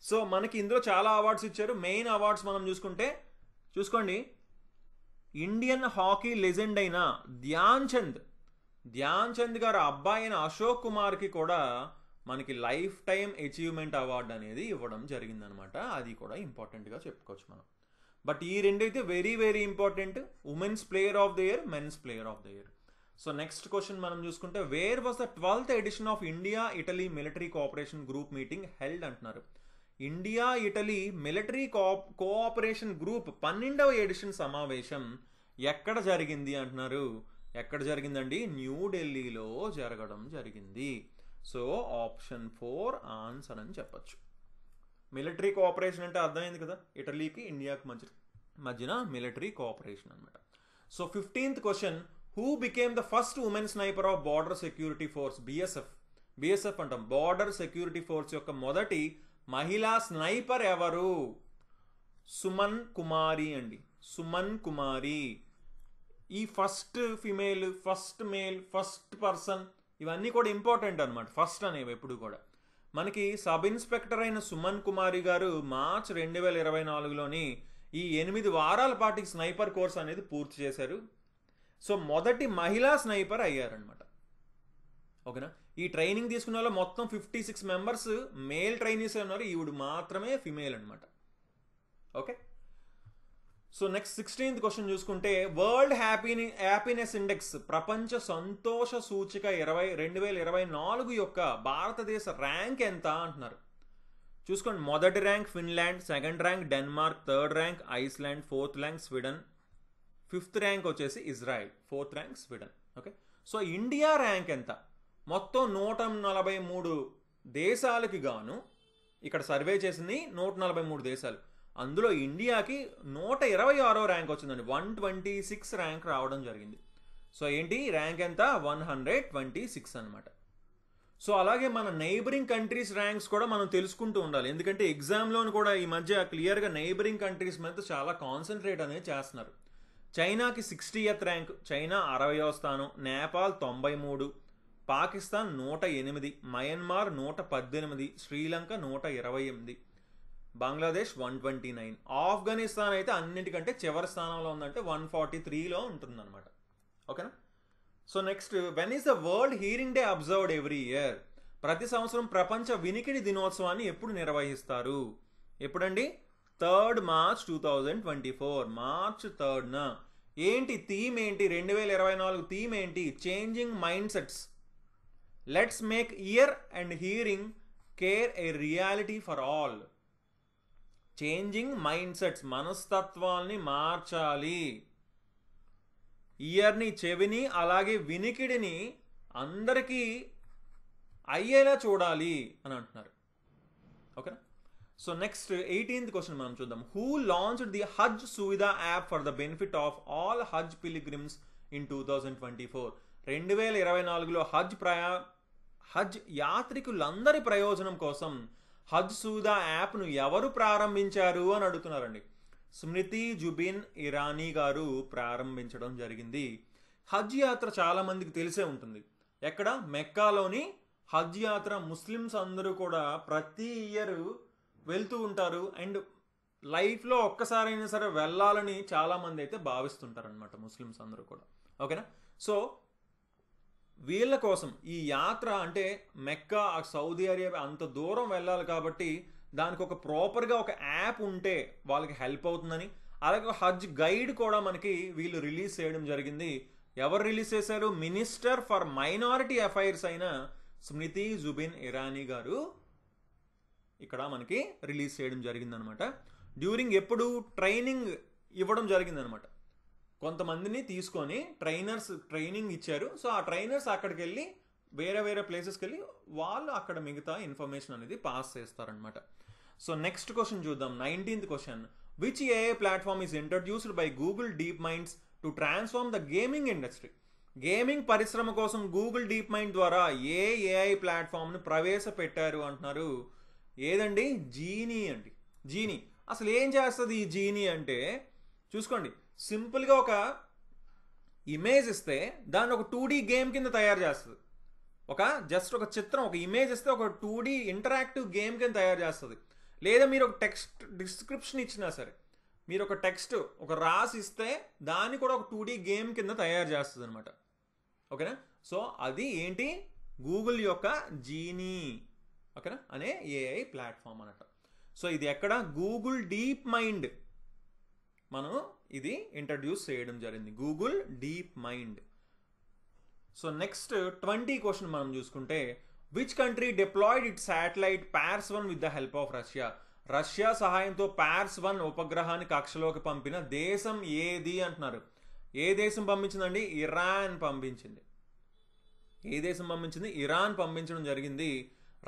సో మనకి ఇందులో చాలా అవార్డ్స్ ఇచ్చారు. మెయిన్ అవార్డ్స్ మనం చూసుకోండి, ఇండియన్ హాకీ లెజెండ్ అయిన ధ్యాన్ చంద్ గారు అబ్బాయి అయిన అశోక్ కుమార్కి కూడా మనకి లైఫ్ టైం అచీవ్మెంట్ అవార్డు అనేది ఇవ్వడం జరిగిందనమాట. అది కూడా ఇంపార్టెంట్గా చెప్పుకోవచ్చు మనం. బట్ ఈ రెండైతే very very important, women's player of the year, men's player of the year. So next question మనం చూసుకుంటే, where was the 12th edition of India Italy military cooperation group meeting held అంటున్నారు. India Italy military cooperation group 12వ edition సమావేశం ఎక్కడ జరిగింది అంటున్నారు. ఎక్కడ జరిగిందండి? న్యూఢిల్లీలో జరగడం జరిగింది. సో ఆప్షన్ 4 ఆన్సర్ అని చెప్పచ్చు. మిలిటరీ కోఆపరేషన్ అంటే అర్థమైంది కదా, ఇటలీకి ఇండియాకి మధ్యన మిలిటరీ కోఆపరేషన్ అనమాట. So 15th question, who became the first women sniper of border security force? BSF అంటాం, బార్డర్ సెక్యూరిటీ ఫోర్స్ యొక్క మొదటి మహిళా స్నైపర్ ఎవరు? సుమన్ కుమారి అండి, సుమన్ కుమారి. ఈ first female, first male, first person ఇవన్నీ కూడా ఇంపార్టెంట్ అనమాట. ఫస్ట్ అనేవి ఎప్పుడు కూడా మనకి సబ్ ఇన్స్పెక్టర్ అయిన సుమన్ కుమారి గారు మార్చ్ 2024లోని ఈ 8 వారాల పాటు స్నైపర్ కోర్స్ అనేది పూర్తి చేశారు. సో మొదటి మహిళా స్నైపర్ అయ్యారనమాట. ఓకేనా. ఈ ట్రైనింగ్ తీసుకున్న వాళ్ళు మొత్తం 56 మెంబర్స్ మేల్ ట్రైనీస్ ఉన్నారు, ఈవిడ మాత్రమే ఫిమేల్ అనమాట. Okay. So next 16th question చూసుకుంటే, వరల్డ్ హ్యాపీనెస్ ఇండెక్స్ ప్రపంచ సంతోష సూచిక 2024 యొక్క భారతదేశ ర్యాంక్ ఎంత అంటున్నారు. చూసుకోండి, మొదటి rank Finland, second rank Denmark, third rank Iceland, fourth rank Sweden, 5th rank వచ్చేసి Israel, 4th rank Sweden. Okay. So India rank ఎంత? మొత్తం 143 దేశాలకి గాను ఇక్కడ సర్వే చేసింది 143 దేశాలు. అందులో ఇండియాకి 126వ ర్యాంక్ వచ్చిందండి, 126 ర్యాంక్ రావడం జరిగింది. సో ఏంటి ర్యాంక్ ఎంత? 126 అనమాట. సో అలాగే మన నైబరింగ్ కంట్రీస్ ర్యాంక్స్ కూడా మనం తెలుసుకుంటూ ఉండాలి, ఎందుకంటే ఎగ్జామ్లోని కూడా ఈ మధ్య క్లియర్గా నైబరింగ్ కంట్రీస్ మీద చాలా కాన్సన్ట్రేట్ అనేది చేస్తున్నారు. చైనాకి 60th ర్యాంక్, చైనా 60వ స్థానం, నేపాల్ 93, పాకిస్తాన్ 108, మయన్మార్ 118, శ్రీలంక 128, బంగ్లాదేశ్ 129, ఆఫ్ఘనిస్తాన్ అయితే అన్నిటికంటే చివరి స్థానంలో ఉందంటే 143లో ఉంటుందన్నమాట. ఓకేనా. So next, when is the world hearing day observed every year? ప్రతి సంవత్సరం ప్రపంచ వినికిడి దినోత్సవాన్ని ఎప్పుడు నిర్వహిస్తారు? ఎప్పుడండి? 3rd March 2024, March 3rd. ఏంటి థీమ్ ఏంటి 2024 థీమ్ ఏంటి? Changing mindsets. Let's make ear and hearing care a reality for all. Changing mindsets, మనస్తత్వాల్ని మార్చాలి. ఇయర్ని, చెవిని, అలాగే వినికిడిని అందరికీ అయ్యేలా చూడాలి అని అంటున్నారు. ఓకేనా? సో నెక్స్ట్ 18th క్వశ్చన్ మనం చూద్దాం. Who launched the Hajj Suvidha app for the benefit of all Hajj pilgrims in 2024? 2024లో హజ్ యాత్రికులందరి ప్రయోజనం కోసం హజ్ సువిధా యాప్ను ఎవరు ప్రారంభించారు అని అడుగుతున్నారండి. స్మృతి జుబిన్ ఇరానీ గారు ప్రారంభించడం జరిగింది. హజ్ యాత్ర చాలా మందికి తెలిసే ఉంటుంది. ఎక్కడ? మెక్కాలోని హజ్ యాత్ర ముస్లిమ్స్ అందరూ కూడా ప్రతి ఇయర్ వెళ్తూ ఉంటారు. అండ్ లైఫ్లో ఒక్కసారైనా సరే వెళ్ళాలని చాలామంది అయితే భావిస్తుంటారు అనమాట, ముస్లిమ్స్ అందరూ కూడా. ఓకేనా? సో వీళ్ళ కోసం ఈ యాత్ర, అంటే మెక్కా, సౌదీ అరేబియా అంత దూరం వెళ్ళాలి కాబట్టి దానికి ఒక ప్రాపర్గా ఒక యాప్ ఉంటే వాళ్ళకి హెల్ప్ అవుతుందని, అలాగే హజ్ గైడ్ కూడా మనకి వీళ్ళు రిలీజ్ చేయడం జరిగింది. ఎవరు రిలీజ్ చేశారు? మినిస్టర్ ఫర్ మైనారిటీ అఫైర్స్ అయిన స్మృతి జుబిన్ ఇరానీ గారు ఇక్కడ మనకి రిలీజ్ చేయడం జరిగిందనమాట. డ్యూరింగ్ ఎప్పుడు ట్రైనింగ్ ఇవ్వడం జరిగిందనమాట. కొంతమందిని తీసుకొని ట్రైనింగ్ ఇచ్చారు. సో ఆ ట్రైనర్స్ అక్కడికి వెళ్ళి వేరే ప్లేసెస్కి వెళ్ళి వాళ్ళు అక్కడ మిగతా ఇన్ఫర్మేషన్ అనేది పాస్ చేస్తారనమాట. సో నెక్స్ట్ క్వశ్చన్ చూద్దాం. 19th question. Which AI platform is introduced by Google deep minds to transform the gaming industry? Gaming పరిశ్రమ కోసం గూగుల్ డీప్ మైండ్ ద్వారా ఏ ఏఐ ప్లాట్ఫామ్ను ప్రవేశపెట్టారు అంటున్నారు. ఏదండి? జీనీ అండి. జీనీ అసలు ఏం చేస్తుంది ఈ జీనీ అంటే, చూసుకోండి, సింపుల్గా ఒక ఇమేజ్ ఇస్తే దాన్ని ఒక 2D గేమ్ కింద తయారు చేస్తుంది. జస్ట్ ఒక చిత్రం, ఒక ఇమేజ్ ఇస్తే ఒక 2D ఇంటరాక్టివ్ గేమ్ కింద తయారు చేస్తుంది. లేదా మీరు ఒక టెక్స్ట్ డిస్క్రిప్షన్ ఇచ్చినా సరే, మీరు ఒక టెక్స్ట్ రాసి ఇస్తే దాన్ని కూడా ఒక 2D గేమ్ కింద తయారు చేస్తుంది అనమాట. ఓకేనా? సో అది ఏంటి? గూగుల్ యొక్క జీనీ, ఓకేనా, అనే ఏఐ ప్లాట్ఫామ్ అన్నట్టు. సో ఇది ఎక్కడ? గూగుల్ డీప్ మైండ్ మనం ఇది ఇంట్రడ్యూస్ చేయడం జరిగింది, Google DeepMind. So next 20 question మనం చూసుకుంటే, which country deployed it satellite PARS-1 with the help of Russia? Russia సహాయంతో PARS-1 ఉపగ్రహాన్ని కక్షలోకి పంపిన దేశం ఏది అంటున్నారు. ఏ దేశం పంపించిందండి? ఇరాన్ పంపించింది. ఏ దేశం పంపించింది? ఇరాన్ పంపించడం జరిగింది.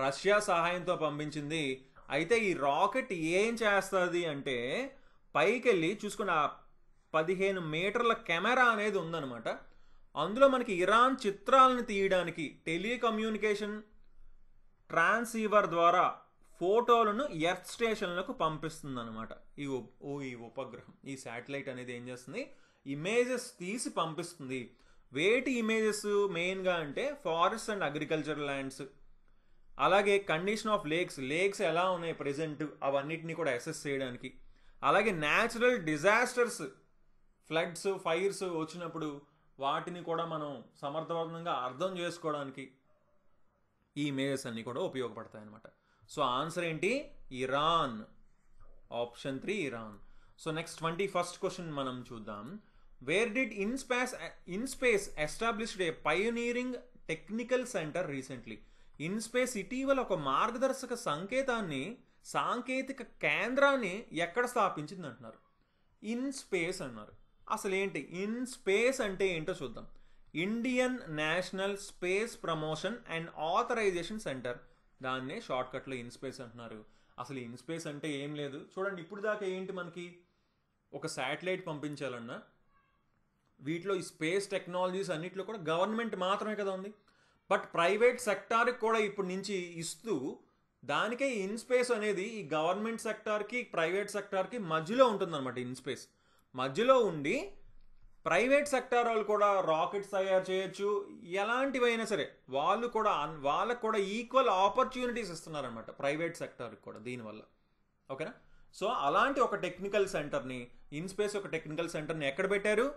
రష్యా సహాయంతో పంపించింది. అయితే ఈ రాకెట్ ఏం చేస్తుంది అంటే, పైకి వెళ్ళి చూసుకున్న 15 మీటర్ల కెమెరా అనేది ఉందన్నమాట. అందులో మనకి ఇరాన్ చిత్రాలను తీయడానికి టెలికమ్యూనికేషన్ ట్రాన్సీవర్ ద్వారా ఫోటోలను ఎర్త్ స్టేషన్లకు పంపిస్తుంది అనమాట. ఈ ఉపగ్రహం, ఈ శాటిలైట్ అనేది ఏం చేస్తుంది? ఇమేజెస్ తీసి పంపిస్తుంది. వేటి ఇమేజెస్ మెయిన్గా అంటే ఫారెస్ట్ అండ్ అగ్రికల్చరల్ ల్యాండ్స్, అలాగే కండిషన్ ఆఫ్ లేక్స్ ఎలా ఉన్నాయి ప్రెజెంట్, అవన్నిటిని కూడా అసెస్ చేయడానికి, అలాగే న్యాచురల్ డిజాస్టర్స్, ఫ్లడ్స్, ఫైర్స్ వచ్చినప్పుడు వాటిని కూడా మనం సమర్థవంతంగా అర్థం చేసుకోవడానికి ఈ ఇమేజెస్ అన్నీ కూడా ఉపయోగపడతాయి అన్నమాట. సో ఆన్సర్ ఏంటి? Iran. Option 3 Iran. So next 21st question మనం చూద్దాం. Where did IN-SPACe established A pioneering technical centre recently? IN-SPACe ఇటీవల ఒక మార్గదర్శక సాంకేతిక కేంద్రాన్ని ఎక్కడ స్థాపించింది అంటున్నారు. ఇన్స్పేస్ అన్నారు. అసలు ఏంటి ఇన్స్పేస్ అంటే ఏంటో చూద్దాం. Indian National Space Promotion and Authorization Centre, దాన్నే షార్ట్కట్లో ఇన్స్పేస్ అంటున్నారు. అసలు ఇన్స్పేస్ అంటే ఏం లేదు. చూడండి, ఇప్పుడు దాకా ఏంటి, మనకి ఒక శాటిలైట్ పంపించాలన్నా వీటిలో ఈ స్పేస్ టెక్నాలజీస్ అన్నిట్లో కూడా గవర్నమెంట్ మాత్రమే కదా ఉంది. బట్ ప్రైవేట్ సెక్టార్కి కూడా ఇప్పటి నుంచి ఇస్తూ, దానికే ఇన్స్పేస్ అనేది ఈ గవర్నమెంట్ సెక్టార్కి ప్రైవేట్ సెక్టార్కి మధ్యలో ఉంటుందన్నమాట. ఇన్స్పేస్ మధ్యలో ఉండి ప్రైవేట్ సెక్టార్ వాళ్ళు కూడా రాకెట్స్ తయారు చేయొచ్చు, ఎలాంటివైనా సరే వాళ్ళకు కూడా ఈక్వల్ ఆపర్చునిటీస్ ఇస్తున్నారనమాట ప్రైవేట్ సెక్టార్కి కూడా దీనివల్ల. ఓకేనా? సో అలాంటి ఒక టెక్నికల్ సెంటర్ని, ఇన్స్పేస్ ఒక టెక్నికల్ సెంటర్ని ఎక్కడ పెట్టారు?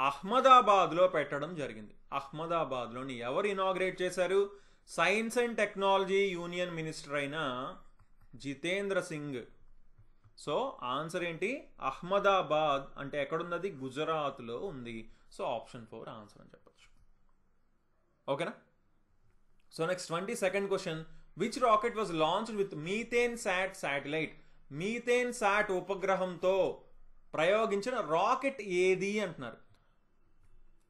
అహ్మదాబాద్లో పెట్టడం జరిగింది. అహ్మదాబాద్లోని ఎవరు ఇనాగ్రేట్ చేశారు? Science and technology union minister అయిన జితేంద్ర సింగ్ సో ఆన్సర్ ఏంటి? అహ్మదాబాద్ అంటే ఎక్కడున్నది? గుజరాత్లో ఉంది. సో ఆప్షన్ 4 ఆన్సర్ అని చెప్పచ్చు. ఓకేనా? So next 22nd question, which rocket was launched with MethaneSAT satellite? MethaneSAT ఉపగ్రహంతో ప్రయోగించిన రాకెట్ ఏది అంటున్నారు.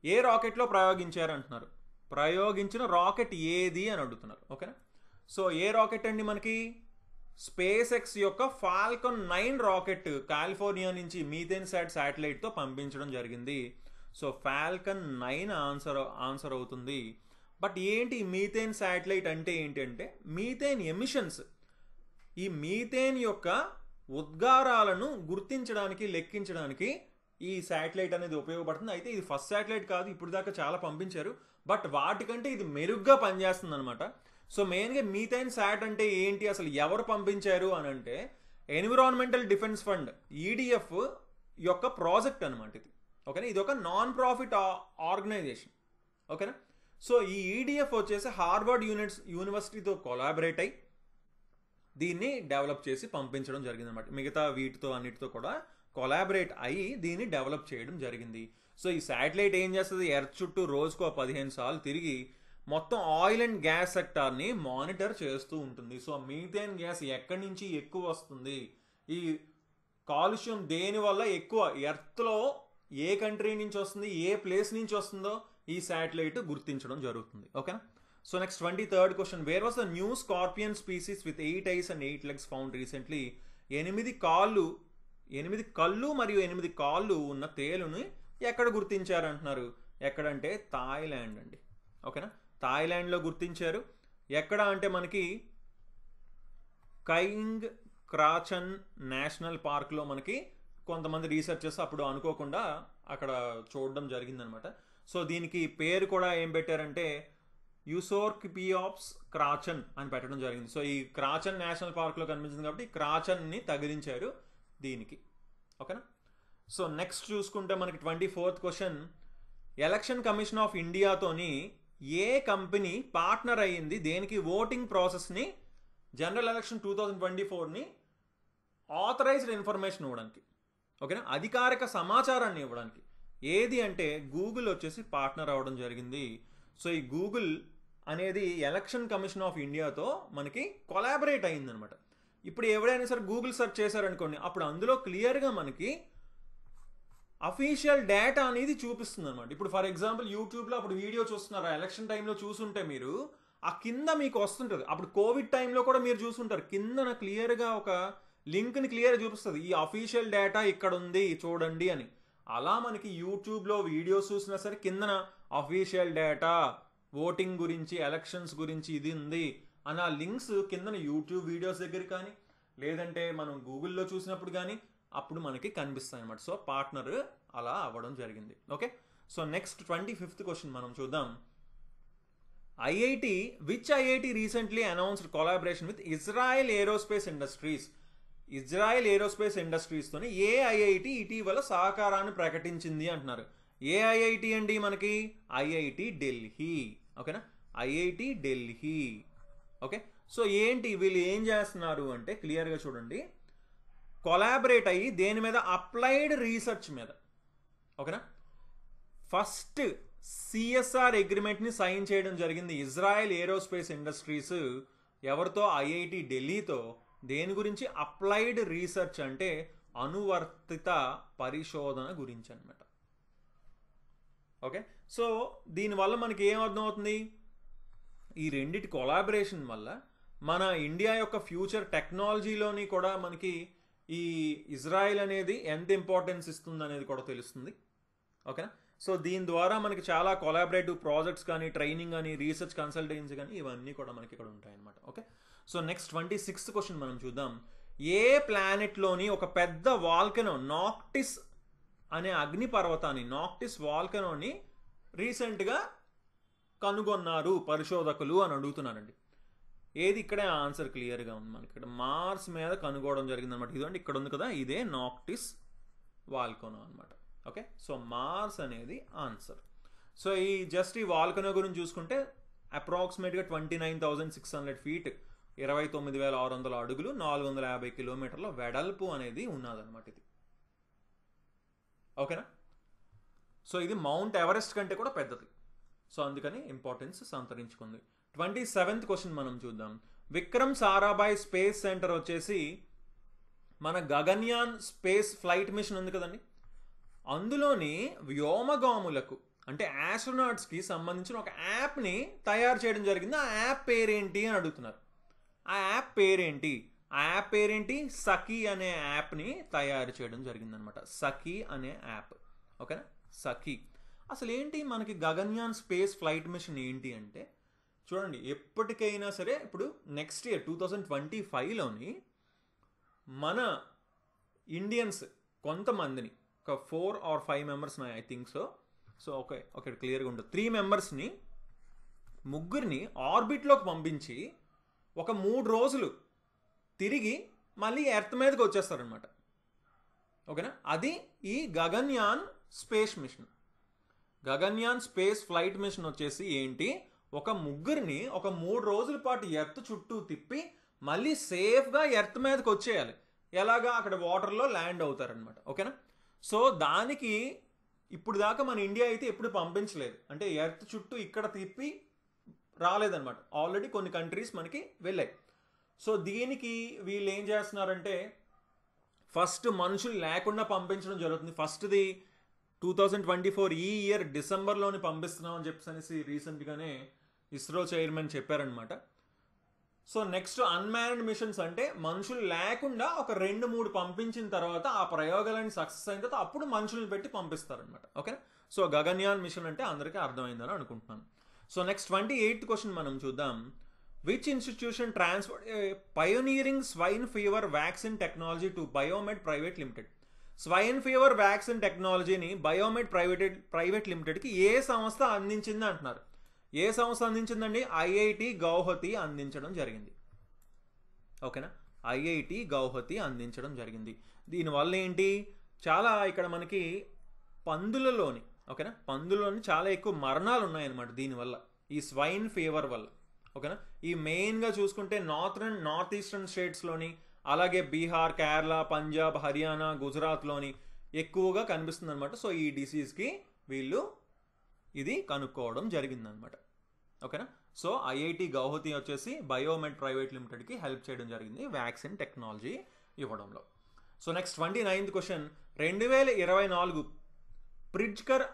ఏ రాకెట్లో ప్రయోగించారు అంటున్నారు. ప్రయోగించిన రాకెట్ ఏది అని అడుగుతున్నారు. ఓకేనా? సో ఏ రాకెట్ అండి మనకి? స్పేస్ ఎక్స్ యొక్క ఫాల్కన్ 9 రాకెట్ కాలిఫోర్నియా నుంచి మీథేన్ శాట్ శాటిలైట్తో పంపించడం జరిగింది. సో ఫాల్కన్ 9 ఆన్సర్ అవుతుంది. బట్ ఏంటి మీథేన్ శాటిలైట్ అంటే ఏంటంటే మీథేన్ ఎమిషన్స్, ఈ మీథేన్ యొక్క ఉద్గారాలను గుర్తించడానికి లెక్కించడానికి ఈ శాటిలైట్ అనేది ఉపయోగపడుతుంది. అయితే ఇది ఫస్ట్ శాటిలైట్ కాదు, ఇప్పుడు దాకా చాలా పంపించారు, బట్ వాటికంటే ఇది మెరుగ్గా పనిచేస్తుంది అనమాట. సో మెయిన్గా మీథేన్ శాట్ అంటే ఏంటి, అసలు ఎవరు పంపించారు అని అంటే ఎన్విరాన్మెంటల్ డిఫెన్స్ ఫండ్ ఈడిఎఫ్ యొక్క ప్రాజెక్ట్ అనమాట ఇది. ఓకేనా? ఇది ఒక నాన్ ప్రాఫిట్ ఆర్గనైజేషన్. ఓకేనా? సో ఈ ఈడిఎఫ్ వచ్చేసి హార్వర్డ్ యూనివర్సిటీతో కొలాబరేట్ అయ్యి దీన్ని డెవలప్ చేసి పంపించడం జరిగింది అనమాట. మిగతా వీటితో అన్నిటితో కూడా కొలాబరేట్ అయ్యి దీన్ని డెవలప్ చేయడం జరిగింది. సో ఈ శాటిలైట్ ఏం చేస్తుంది? ఎర్త్ చుట్టూ రోజుకో 15 సార్లు తిరిగి మొత్తం ఆయిల్ అండ్ గ్యాస్ సెక్టార్ని మానిటర్ చేస్తూ ఉంటుంది. సో మీథేన్ గ్యాస్ ఎక్కడి నుంచి ఎక్కువ వస్తుంది, ఈ కాలుష్యం దేని వల్ల ఎక్కువ, ఎర్త్లో ఏ కంట్రీ నుంచి వస్తుంది, ఏ ప్లేస్ నుంచి వస్తుందో ఈ శాటిలైట్ గుర్తించడం జరుగుతుంది. ఓకేనా? So next 23rd question, where was the new scorpion species with 8 ice and 8 legs found recently? 8 కళ్ళు మరియు 8 కాళ్ళు ఉన్న తేలుని ఎక్కడ గుర్తించారు అంటున్నారు. ఎక్కడంటే థాయిలాండ్ అండి. ఓకేనా? థాయిలాండ్లో గుర్తించారు. ఎక్కడ అంటే మనకి కైంగ్ క్రాచన్ నేషనల్ పార్క్లో మనకి కొంతమంది రీసెర్చర్స్ అప్పుడు అనుకోకుండా అక్కడ చూడడం జరిగిందనమాట. సో దీనికి పేరు కూడా ఏం పెట్టారంటే యూసోర్కిపియాప్స్ క్రాచన్ అని పెట్టడం జరిగింది. సో ఈ క్రాచన్ నేషనల్ పార్క్లో కనిపించింది కాబట్టి క్రాచన్ని తగిలించారు దీనికి. ఓకేనా? సో నెక్స్ట్ చూసుకుంటే మనకి 24th question, election commission of ఇండియాతోని ఏ కంపెనీ పార్ట్నర్ అయ్యింది దేనికి? ఓటింగ్ ప్రాసెస్ని, జనరల్ ఎలక్షన్ 2024ని ఆథరైజ్డ్ ఇన్ఫర్మేషన్ ఇవ్వడానికి. ఓకేనా? అధికారిక సమాచారాన్ని ఇవ్వడానికి. ఏది అంటే గూగుల్ వచ్చేసి పార్ట్నర్ అవ్వడం జరిగింది. సో ఈ గూగుల్ అనేది ఎలక్షన్ కమిషన్ ఆఫ్ ఇండియాతో మనకి కొలాబరేట్ అయిందనమాట. ఇప్పుడు ఎవరైనా సరే గూగుల్ సెర్చ్ చేశారనుకోండి, అప్పుడు అందులో క్లియర్గా మనకి అఫీషియల్ డేటా అనేది చూపిస్తుంది అనమాట. ఇప్పుడు ఫర్ ఎగ్జాంపుల్ యూట్యూబ్లో అప్పుడు వీడియో చూస్తున్నారు, ఎలక్షన్ టైంలో చూసుంటే మీరు ఆ కింద మీకు వస్తుంటుంది. అప్పుడు కోవిడ్ టైంలో కూడా మీరు చూసుంటారు, కిందన క్లియర్గా ఒక లింక్ని క్లియర్గా చూపిస్తుంది, ఈ అఫీషియల్ డేటా ఇక్కడ ఉంది చూడండి అని. అలా మనకి యూట్యూబ్లో వీడియోస్ చూసినా సరే కిందన అఫీషియల్ డేటా, ఓటింగ్ గురించి, ఎలక్షన్స్ గురించి ఇది ఉంది అని ఆ లింక్స్ కిందన యూట్యూబ్ వీడియోస్ దగ్గర కానీ లేదంటే మనం గూగుల్లో చూసినప్పుడు కానీ అప్పుడు మనకి కనిపిస్తాయి అన్నమాట. సో పార్ట్నర్ అలా అవ్వడం జరిగింది. Okay? So next 25th question మనం చూద్దాం. Which IIT recently announced collaboration with Israel Aerospace Industries? Israel Aerospace ఇండస్ట్రీస్తోని ఏ ఐఐటి ఇటీవల సహకారాన్ని ప్రకటించింది అంటున్నారు. ఏ ఐఐటి అండి మనకి? ఐఐటి ఢిల్లీ. ఓకేనా? ఐఐటి ఢిల్లీ. ఓకే? సో ఏంటి వీళ్ళు ఏం చేస్తున్నారు అంటే క్లియర్గా చూడండి, కొలాబరేట్ అయ్యి దేని మీద? అప్లైడ్ రీసెర్చ్ మీద. ఓకేనా? ఫస్ట్ సిఎస్ఆర్ అగ్రిమెంట్ని సైన్ చేయడం జరిగింది ఇజ్రాయెల్ ఏరోస్పేస్ ఇండస్ట్రీస్ ఎవరితో? ఐఐటి ఢిల్లీతో. దేని గురించి? అప్లైడ్ రీసెర్చ్ అంటే అనువర్తిత పరిశోధన గురించి అనమాట. ఓకే? సో దీనివల్ల మనకి ఏం అర్థమవుతుంది? ఈ రెండిటి కొలాబరేషన్ వల్ల మన ఇండియా యొక్క ఫ్యూచర్ టెక్నాలజీలోని కూడా మనకి ఈ ఇజ్రాయెల్ అనేది ఎంత ఇంపార్టెన్స్ ఇస్తుంది అనేది కూడా తెలుస్తుంది. ఓకేనా? సో దీని ద్వారా మనకి చాలా కొలాబరేటివ్ ప్రాజెక్ట్స్ కానీ, ట్రైనింగ్ కానీ, రీసెర్చ్ కన్సల్టెన్సీ కానీ ఇవన్నీ కూడా మనకి ఇక్కడ ఉంటాయన్నమాట. Okay? So next 26th question మనం చూద్దాం. ఏ ప్లానెట్లోని ఒక పెద్ద వాల్కనో, నాక్టిస్ అనే అగ్నిపర్వతాన్ని, నాక్టిస్ వాల్కనోని రీసెంట్గా కనుగొన్నారు పరిశోధకులు అని అడుగుతున్నారండి. ఏది? ఇక్కడే ఆన్సర్ క్లియర్గా ఉంది మనకి. ఇక్కడ మార్స్ మీద కనుగోవడం జరిగిందనమాట. ఇదండి ఇక్కడ ఉంది కదా, ఇదే నాక్టిస్ వాల్కనో అనమాట. ఓకే? సో మార్స్ అనేది ఆన్సర్. సో ఈ జస్ట్ ఈ వాల్కనో గురించి చూసుకుంటే అప్రాక్సిమేట్గా 29,600 feet 29,600 అడుగులు, 450 కిలోమీటర్ల వెడల్పు అనేది ఉన్నదన్నమాట ఇది. ఓకేనా? సో ఇది మౌంట్ ఎవరెస్ట్ కంటే కూడా పెద్దది. సో అందుకని ఇంపార్టెన్స్ సంతరించుకుంది. 27th క్వశ్చన్ మనం చూద్దాం. విక్రమ్ సారాభాయ్ స్పేస్ సెంటర్ వచ్చేసి మన గగన్యాన్ స్పేస్ ఫ్లైట్ మిషన్ ఉంది కదండి, అందులోని వ్యోమగాములకు అంటే ఆస్ట్రోనాట్స్కి సంబంధించిన ఒక యాప్ని తయారు చేయడం జరిగింది. ఆ యాప్ పేరేంటి అని అడుగుతున్నారు. ఆ యాప్ పేరేంటి? ఆ యాప్ పేరేంటి? సఖీ అనే యాప్ని తయారు చేయడం జరిగిందనమాట. సఖీ అనే యాప్. ఓకేనా? సఖీ. అసలు ఏంటి మనకి గగన్యాన్ స్పేస్ ఫ్లైట్ మిషన్ ఏంటి అంటే, చూడండి, ఎప్పటికైనా సరే ఇప్పుడు నెక్స్ట్ ఇయర్ 2025లోని మన ఇండియన్స్ కొంతమందిని, ఒక 4 or 5 members I think so okay క్లియర్గా ఉండదు, 3 మెంబర్స్ని, ముగ్గురిని ఆర్బిట్లోకి పంపించి ఒక 3 రోజులు తిరిగి మళ్ళీ ఎర్త్ మీదకి వచ్చేస్తారనమాట. ఓకేనా? అది ఈ Gaganyaan space mission. Gaganyaan space flight mission వచ్చేసి ఏంటి, ఒక ముగ్గురిని ఒక 3 రోజుల పాటు ఎర్త్ చుట్టూ తిప్పి మళ్ళీ సేఫ్గా ఎర్త్ మీదకి వచ్చేయాలి. ఎలాగా? అక్కడ వాటర్లో ల్యాండ్ అవుతారనమాట. ఓకేనా? సో దానికి ఇప్పుడు దాకా మన ఇండియా అయితే ఎప్పుడు పంపించలేదు, అంటే ఎర్త్ చుట్టూ ఇక్కడ తిప్పి రాలేదన్నమాట. ఆల్రెడీ కొన్ని కంట్రీస్ మనకి వెళ్ళాయి. సో దీనికి వీళ్ళు ఏం చేస్తున్నారంటే ఫస్ట్ మనుషులు లేకుండా పంపించడం జరుగుతుంది. ఫస్ట్ది 2024 ఈ ఇయర్ డిసెంబర్లోని పంపిస్తున్నాం అని చెప్పేసి రీసెంట్గానే ఇస్రో చైర్మన్ చెప్పారనమాట. సో నెక్స్ట్ అన్మాన్డ్ మిషన్స్ అంటే మనుషులు లేకుండా ఒక 2-3 పంపించిన తర్వాత ఆ ప్రయోగాలన్నీ సక్సెస్ అయిన తర్వాత అప్పుడు మనుషులను పెట్టి పంపిస్తారనమాట. ఓకే? సో గగన్యాన్ మిషన్ అంటే అందరికీ అర్థమైందని అనుకుంటున్నాను. సో నెక్స్ట్ 28th క్వశ్చన్ మనం చూద్దాం. Which institution transfer pioneering swine fever vaccine technology to biomed private limited? Swine fever vaccine టెక్నాలజీని బయోమెడ్ ప్రైవేట్ లిమిటెడ్కి ఏ సంస్థ అందించింది అంటున్నారు. ఏ సంస్థ అందించిందండి? ఐఐటి గౌహతి అందించడం జరిగింది. ఓకేనా? ఐఐటి గౌహతి అందించడం జరిగింది. దీనివల్ల ఏంటి, చాలా ఇక్కడ మనకి పందులలోని, ఓకేనా, పందులలోని చాలా ఎక్కువ మరణాలు ఉన్నాయన్నమాట దీనివల్ల, ఈ స్వైన్ ఫీవర్ వల్ల. ఓకేనా? ఈ మెయిన్గా చూసుకుంటే నార్త్ ఈస్టర్న్ స్టేట్స్లోని, అలాగే బీహార్, కేరళ, పంజాబ్, హర్యానా, గుజరాత్లోని ఎక్కువగా కనిపిస్తుంది అనమాట. సో ఈ డిసీజ్కి వీళ్ళు ఇది కనుక్కోవడం జరిగిందనమాట. ఓకేనా? సో ఐఐటి గౌహతి వచ్చేసి బయోమెడ్ ప్రైవేట్ లిమిటెడ్కి హెల్ప్ చేయడం జరిగింది వ్యాక్సిన్ టెక్నాలజీ ఇవ్వడంలో. So next 29th question. 2024 Pritzker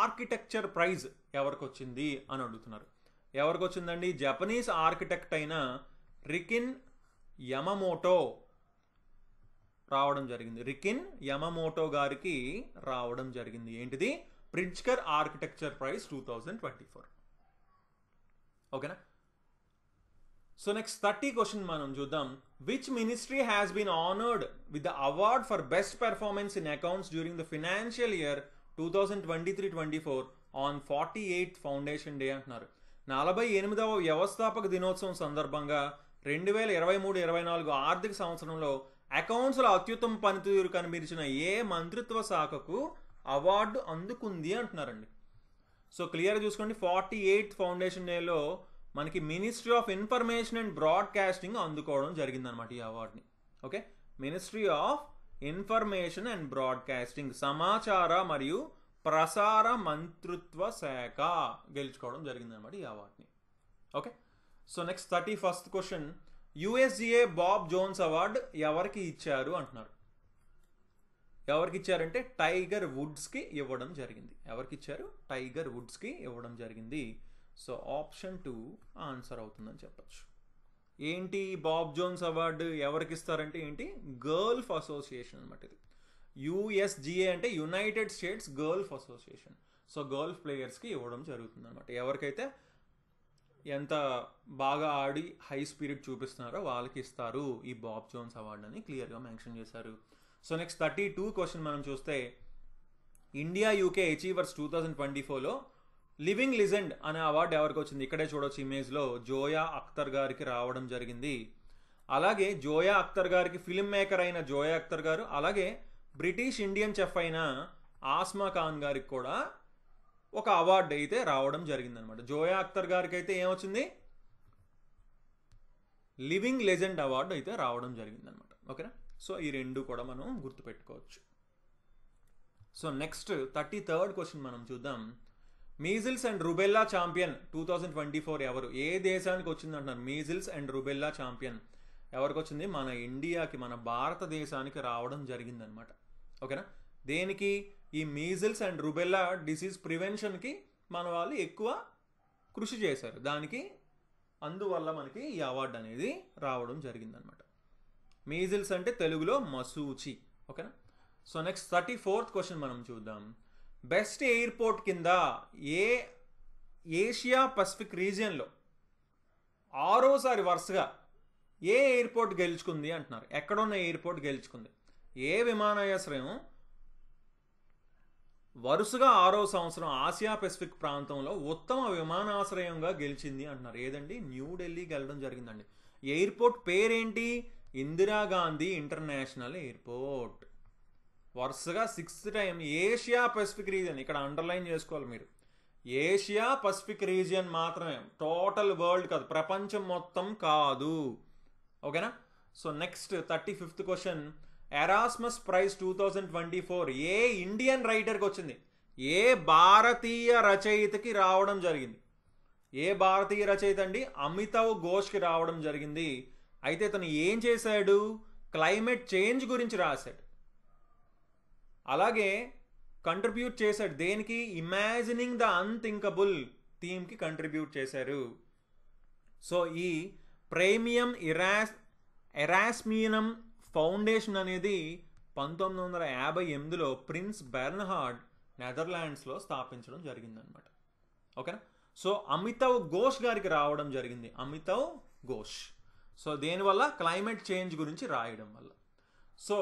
architecture prize ఎవరికి వచ్చింది అని అడుగుతున్నారు. ఎవరికి వచ్చిందండి? జపనీస్ ఆర్కిటెక్ట్ అయిన రికిన్ యమమోటో రావడం జరిగింది. రికిన్ యమమోటో గారికి రావడం జరిగింది. ఏంటిది? Pritzker architecture prize 2024. ఓకేనా? సో నెక్స్ట్ 30 క్వశ్చన్ మనం చూద్దాం. Which ministry has been honoured with the award for best performance in accounts during the financial year 2023-24 on 48th foundation day అంటున్నారు. 48వ వ్యవస్థాపక దినోత్సవం సందర్భంగా 2023-24 ఆర్థిక సంవత్సరంలో అకౌంట్స్లో అత్యుత్తమ పనితీరు కనిపించిన ఏ మంత్రిత్వ శాఖకు అవార్డు అందుకుంది అంటున్నారండి. సో క్లియర్గా చూసుకోండి, 48th ఫౌండేషన్ డేలో మనకి ministry of information and broadcasting అందుకోవడం జరిగిందనమాట ఈ అవార్డుని. Okay? Ministry of information and broadcasting, సమాచార మరియు ప్రసార మంత్రిత్వ శాఖ గెలుచుకోవడం జరిగిందనమాట ఈ అవార్డుని. Okay? So next 31st question. USGA Bob Jones award ఎవరికి ఇచ్చారు అంటున్నారు. ఎవరికి ఇచ్చారంటే టైగర్ వుడ్స్కి ఇవ్వడం జరిగింది. ఎవరికి ఇచ్చారు? టైగర్ వుడ్స్కి ఇవ్వడం జరిగింది. సో ఆప్షన్ 2 ఆన్సర్ అవుతుందని చెప్పచ్చు. ఏంటి బాబ్ జోన్స్ అవార్డు ఎవరికి ఇస్తారంటే ఏంటి? గల్ఫ్ అసోసియేషన్ అనమాట ఇది. యుఎస్జిఏ అంటే United States golf association. So golf ప్లేయర్స్కి ఇవ్వడం జరుగుతుంది అనమాట. ఎవరికైతే ఎంత బాగా ఆడి హై స్పిరిట్ చూపిస్తున్నారో వాళ్ళకి ఇస్తారు ఈ బాబ్ జోన్స్ అవార్డు అని క్లియర్గా మెన్షన్ చేశారు. సో నెక్స్ట్ 32 క్వశ్చన్ మనం చూస్తే, ఇండియా యూకే అచీవర్స్ 2024లో లివింగ్ లిజెండ్ అనే అవార్డు ఎవరికి వచ్చింది? ఇక్కడే చూడవచ్చు ఇమేజ్లో, జోయా అఖ్తర్ గారికి రావడం జరిగింది. అలాగే జోయా అఖ్తర్ గారికి ఫిల్మ్ మేకర్ అయిన జోయా అఖ్తర్ గారు, అలాగే బ్రిటిష్ ఇండియన్ చెఫ్ అయిన ఆస్మా ఖాన్ గారికి కూడా ఒక అవార్డు అయితే రావడం జరిగిందనమాట. జోయా అఖ్తర్ గారికి అయితే ఏమొచ్చింది? లివింగ్ లెజెండ్ అవార్డు అయితే రావడం జరిగిందనమాట. ఓకేనా? సో ఈ రెండు కూడా మనం గుర్తుపెట్టుకోవచ్చు. సో నెక్స్ట్ 33rd క్వశ్చన్ మనం చూద్దాం. మీజిల్స్ అండ్ రుబెల్లా ఛాంపియన్ 2024 ఎవరు? ఏ దేశానికి వచ్చింది అంటున్నారు? మీజిల్స్ అండ్ రుబెల్లా ఛాంపియన్ ఎవరికి వచ్చింది? మన ఇండియాకి, మన భారతదేశానికి రావడం జరిగిందనమాట. ఓకేనా? దేనికి? ఈ మీజిల్స్ అండ్ రుబెల్లా డిసీజ్ ప్రివెన్షన్కి మన వాళ్ళు ఎక్కువ కృషి చేశారు. దానికి అందువల్ల మనకి ఈ అవార్డు అనేది రావడం జరిగిందనమాట. మీజిల్స్ అంటే తెలుగులో మసూచి. ఓకేనా? సో నెక్స్ట్ 34th క్వశ్చన్ మనం చూద్దాం. బెస్ట్ ఎయిర్పోర్ట్ కింద ఏ ఏషియా పసిఫిక్ రీజియన్లో 6వసారి వరుసగా ఏ ఎయిర్పోర్ట్ గెలుచుకుంది అంటున్నారు? ఎక్కడున్న ఎయిర్పోర్ట్ గెలుచుకుంది? ఏ విమానాశ్రయం వరుసగా 6వ సంవత్సరం ఆసియా పెసిఫిక్ ప్రాంతంలో ఉత్తమ విమానాశ్రయంగా గెలిచింది అంటున్నారు? ఏదండి? న్యూఢిల్లీకి వెళ్ళడం జరిగిందండి. ఎయిర్పోర్ట్ పేరేంటి? Indira Gandhi international airport. వరుసగా 6th time Asia Pacific region, ఇక్కడ అండర్లైన్ చేసుకోవాలి మీరు, ఏషియా పసిఫిక్ రీజియన్ మాత్రమే, టోటల్ వరల్డ్ కాదు, ప్రపంచం మొత్తం కాదు. ఓకేనా? So next 35th question. Erasmus prize 2024 ఏ ఇండియన్ రైటర్కి వచ్చింది? ఏ భారతీయ రచయితకి రావడం జరిగింది? ఏ భారతీయ రచయిత అండి? అమితవ్ ఘోష్కి రావడం జరిగింది. అయితే తను ఏం చేశాడు? క్లైమేట్ చేంజ్ గురించి రాశాడు. అలాగే కంట్రిబ్యూట్ చేశాడు దేనికి? ఇమాజినింగ్ ద అన్థింకబుల్ థీమ్కి కంట్రిబ్యూట్ చేశారు. సో ఈ ప్రీమియం ఎరాస్మియం ఫౌండేషన్ అనేది 1958లో ప్రిన్స్ బెర్న్హార్డ్ నెదర్లాండ్స్లో స్థాపించడం జరిగిందనమాట. ఓకేనా? సో అమితవ్ ఘోష్ గారికి రావడం జరిగింది. అమితవ్ ఘోష్. సో దేనివల్ల? క్లైమేట్ చేంజ్ గురించి రాయడం వల్ల. So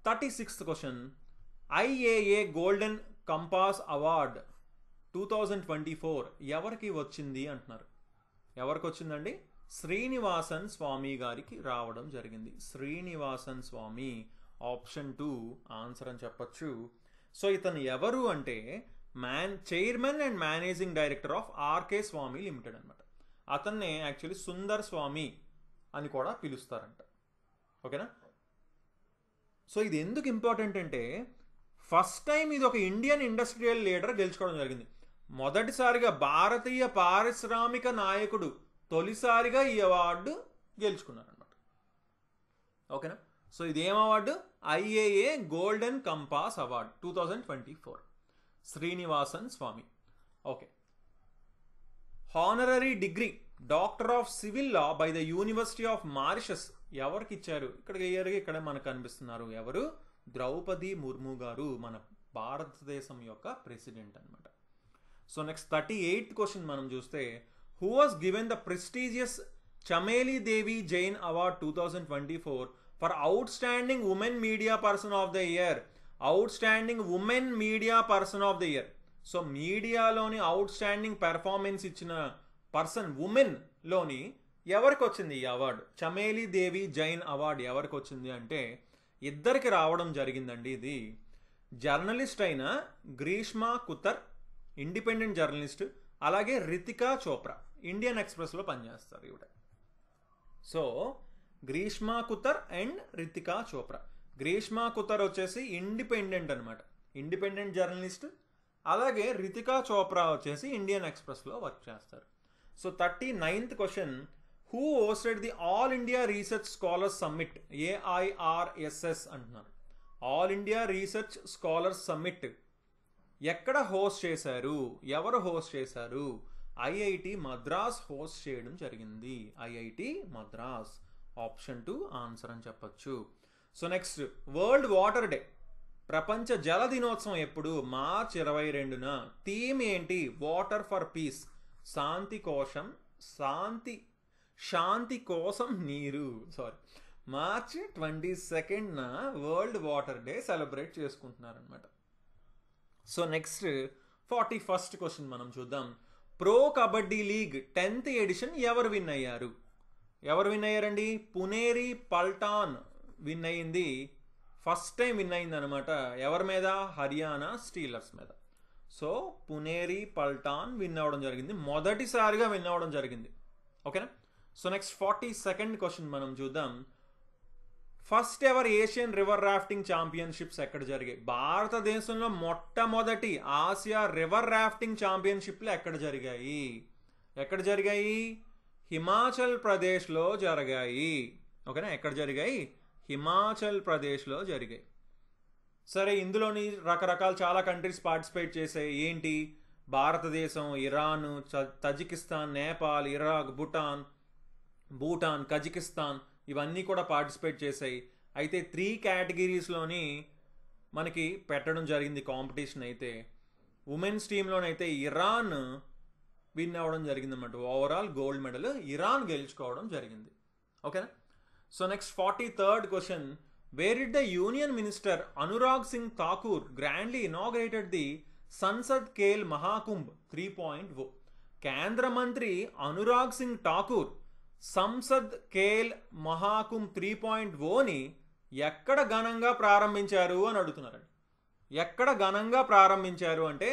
36th question. IAA golden compass award 2024 ఎవరికి వచ్చింది అంటున్నారు? ఎవరికి వచ్చిందండి? శ్రీనివాసన్ స్వామి గారికి రావడం జరిగింది. శ్రీనివాసన్ స్వామి ఆప్షన్ 2 ఆన్సర్ అని చెప్పచ్చు. సో ఇతను ఎవరు అంటే chairman and managing director of R K Swamy limited అనమాట. అతన్నే యాక్చువల్లీ సుందర్ స్వామి అని కూడా పిలుస్తారంట. ఓకేనా? సో ఇది ఎందుకు ఇంపార్టెంట్ అంటే ఫస్ట్ టైం ఇది ఒక ఇండియన్ ఇండస్ట్రియల్ లీడర్ గెలుచుకోవడం జరిగింది. మొదటిసారిగా భారతీయ పారిశ్రామిక నాయకుడు తొలిసారిగా ఈ అవార్డు గెలుచుకున్నారనమాట. ఓకేనా? సో ఇదేం award? IAA golden compass award 2024 Srinivasan Swamy. Okay. Honorary degree doctor of civil law by the university of Mauritius ఎవరికి ఇచ్చారు? ఇక్కడ మనకు కనిపిస్తున్నారు. ఎవరు? ద్రౌపది ముర్ము గారు, మన భారతదేశం యొక్క ప్రెసిడెంట్ అనమాట. సో నెక్స్ట్ 38th క్వశ్చన్ మనం చూస్తే, who was given the prestigious Chameli Devi Jain award 2024 for outstanding women media person of the year? Outstanding women media person of the year. So మీడియాలోని అవుట్ స్టాండింగ్ పెర్ఫార్మెన్స్ ఇచ్చిన person ఉమెన్లోని ఎవరికి వచ్చింది ఈ award? Chameli Devi Jain award ఎవరికి వచ్చింది అంటే ఇద్దరికి రావడం జరిగిందండి. ఇది జర్నలిస్ట్ అయిన గ్రీష్మా కుతర్, ఇండిపెండెంట్ జర్నలిస్ట్, అలాగే రితికా చోప్రా, ఇండియన్ ఎక్స్ప్రెస్లో పనిచేస్తారు ఇవిడ. So Greeshma Kuthar and Ritika Chopra. గ్రీష్మా కుతర్ వచ్చేసి ఇండిపెండెంట్ అనమాట, ఇండిపెండెంట్ జర్నలిస్ట్. అలాగే రితికా చోప్రా వచ్చేసి ఇండియన్ ఎక్స్ప్రెస్లో వర్క్ చేస్తారు. So 39th question. Who hosted the all India research scholars summit? AIRSS అంటున్నారు. All India research scholars summit ఎక్కడ హోస్ట్ చేశారు? ఎవరు హోస్ట్ చేశారు? IIT మద్రాస్ హోస్ట్ చేయడం జరిగింది. IIT మద్రాస్ ఆప్షన్ 2 ఆన్సర్ అని చెప్పచ్చు. So next world water day, ప్రపంచ జల దినోత్సవం ఎప్పుడు? మార్చ్ 22న. థీమ్ ఏంటి? వాటర్ ఫర్ పీస్, శాంతి కోసం నీరు. మార్చ్ 22న వరల్డ్ వాటర్ డే సెలబ్రేట్ చేసుకుంటున్నారనమాట. సో నెక్స్ట్ 41st క్వశ్చన్ మనం చూద్దాం. Pro kabaddi league 10th edition ఎవరు విన్ అయ్యారు? ఎవరు విన్ అయ్యారండి? పునేరి పల్టాన్ విన్ అయ్యింది. ఫస్ట్ టైం విన్ అయింది అనమాట. ఎవరి మీద? హర్యానా స్టీలర్స్ మీద. సో పునేరి పల్టాన్ విన్ అవ్వడం జరిగింది, మొదటిసారిగా విన్ అవ్వడం జరిగింది. ఓకేనా? సో నెక్స్ట్ 42nd క్వశ్చన్ మనం చూద్దాం. First ever Asian river rafting championships ఎక్కడ జరిగాయి? భారతదేశంలో మొట్టమొదటి ఆసియా రివర్ రాఫ్టింగ్ ఛాంపియన్షిప్లు ఎక్కడ జరిగాయి? ఎక్కడ జరిగాయి? హిమాచల్ ప్రదేశ్లో జరిగాయి. ఓకేనా? ఎక్కడ జరిగాయి? హిమాచల్ ప్రదేశ్లో జరిగాయి. సరే, ఇందులోని రకరకాల చాలా కంట్రీస్ పార్టిసిపేట్ చేసాయి. ఏంటి? భారతదేశం, Iran, Tajikistan, Nepal, Iraq, Bhutan, Kazakhstan ఇవన్నీ కూడా పార్టిసిపేట్ చేశాయి. అయితే 3 కేటగిరీస్లోని మనకి పెట్టడం జరిగింది కాంపిటీషన్. అయితే ఉమెన్స్ టీంలోనైతే ఇరాన్ విన్ అవ్వడం జరిగింది అనమాట. ఓవరాల్ గోల్డ్ మెడల్ ఇరాన్ గెలుచుకోవడం జరిగింది. ఓకేనా? So next 43rd question. Where did the union minister Anurag Singh Thakur grandly inaugurated the Sansad Khel Mahakumbh 3.0? కేంద్ర మంత్రి అనురాగ్ సింగ్ ఠాకూర్ సంసద్ ఖేల్ మహాకుంభ్ 3.0ని ఎక్కడ ఘనంగా ప్రారంభించారు అని అడుగుతున్నారండి. ఎక్కడ ఘనంగా ప్రారంభించారు అంటే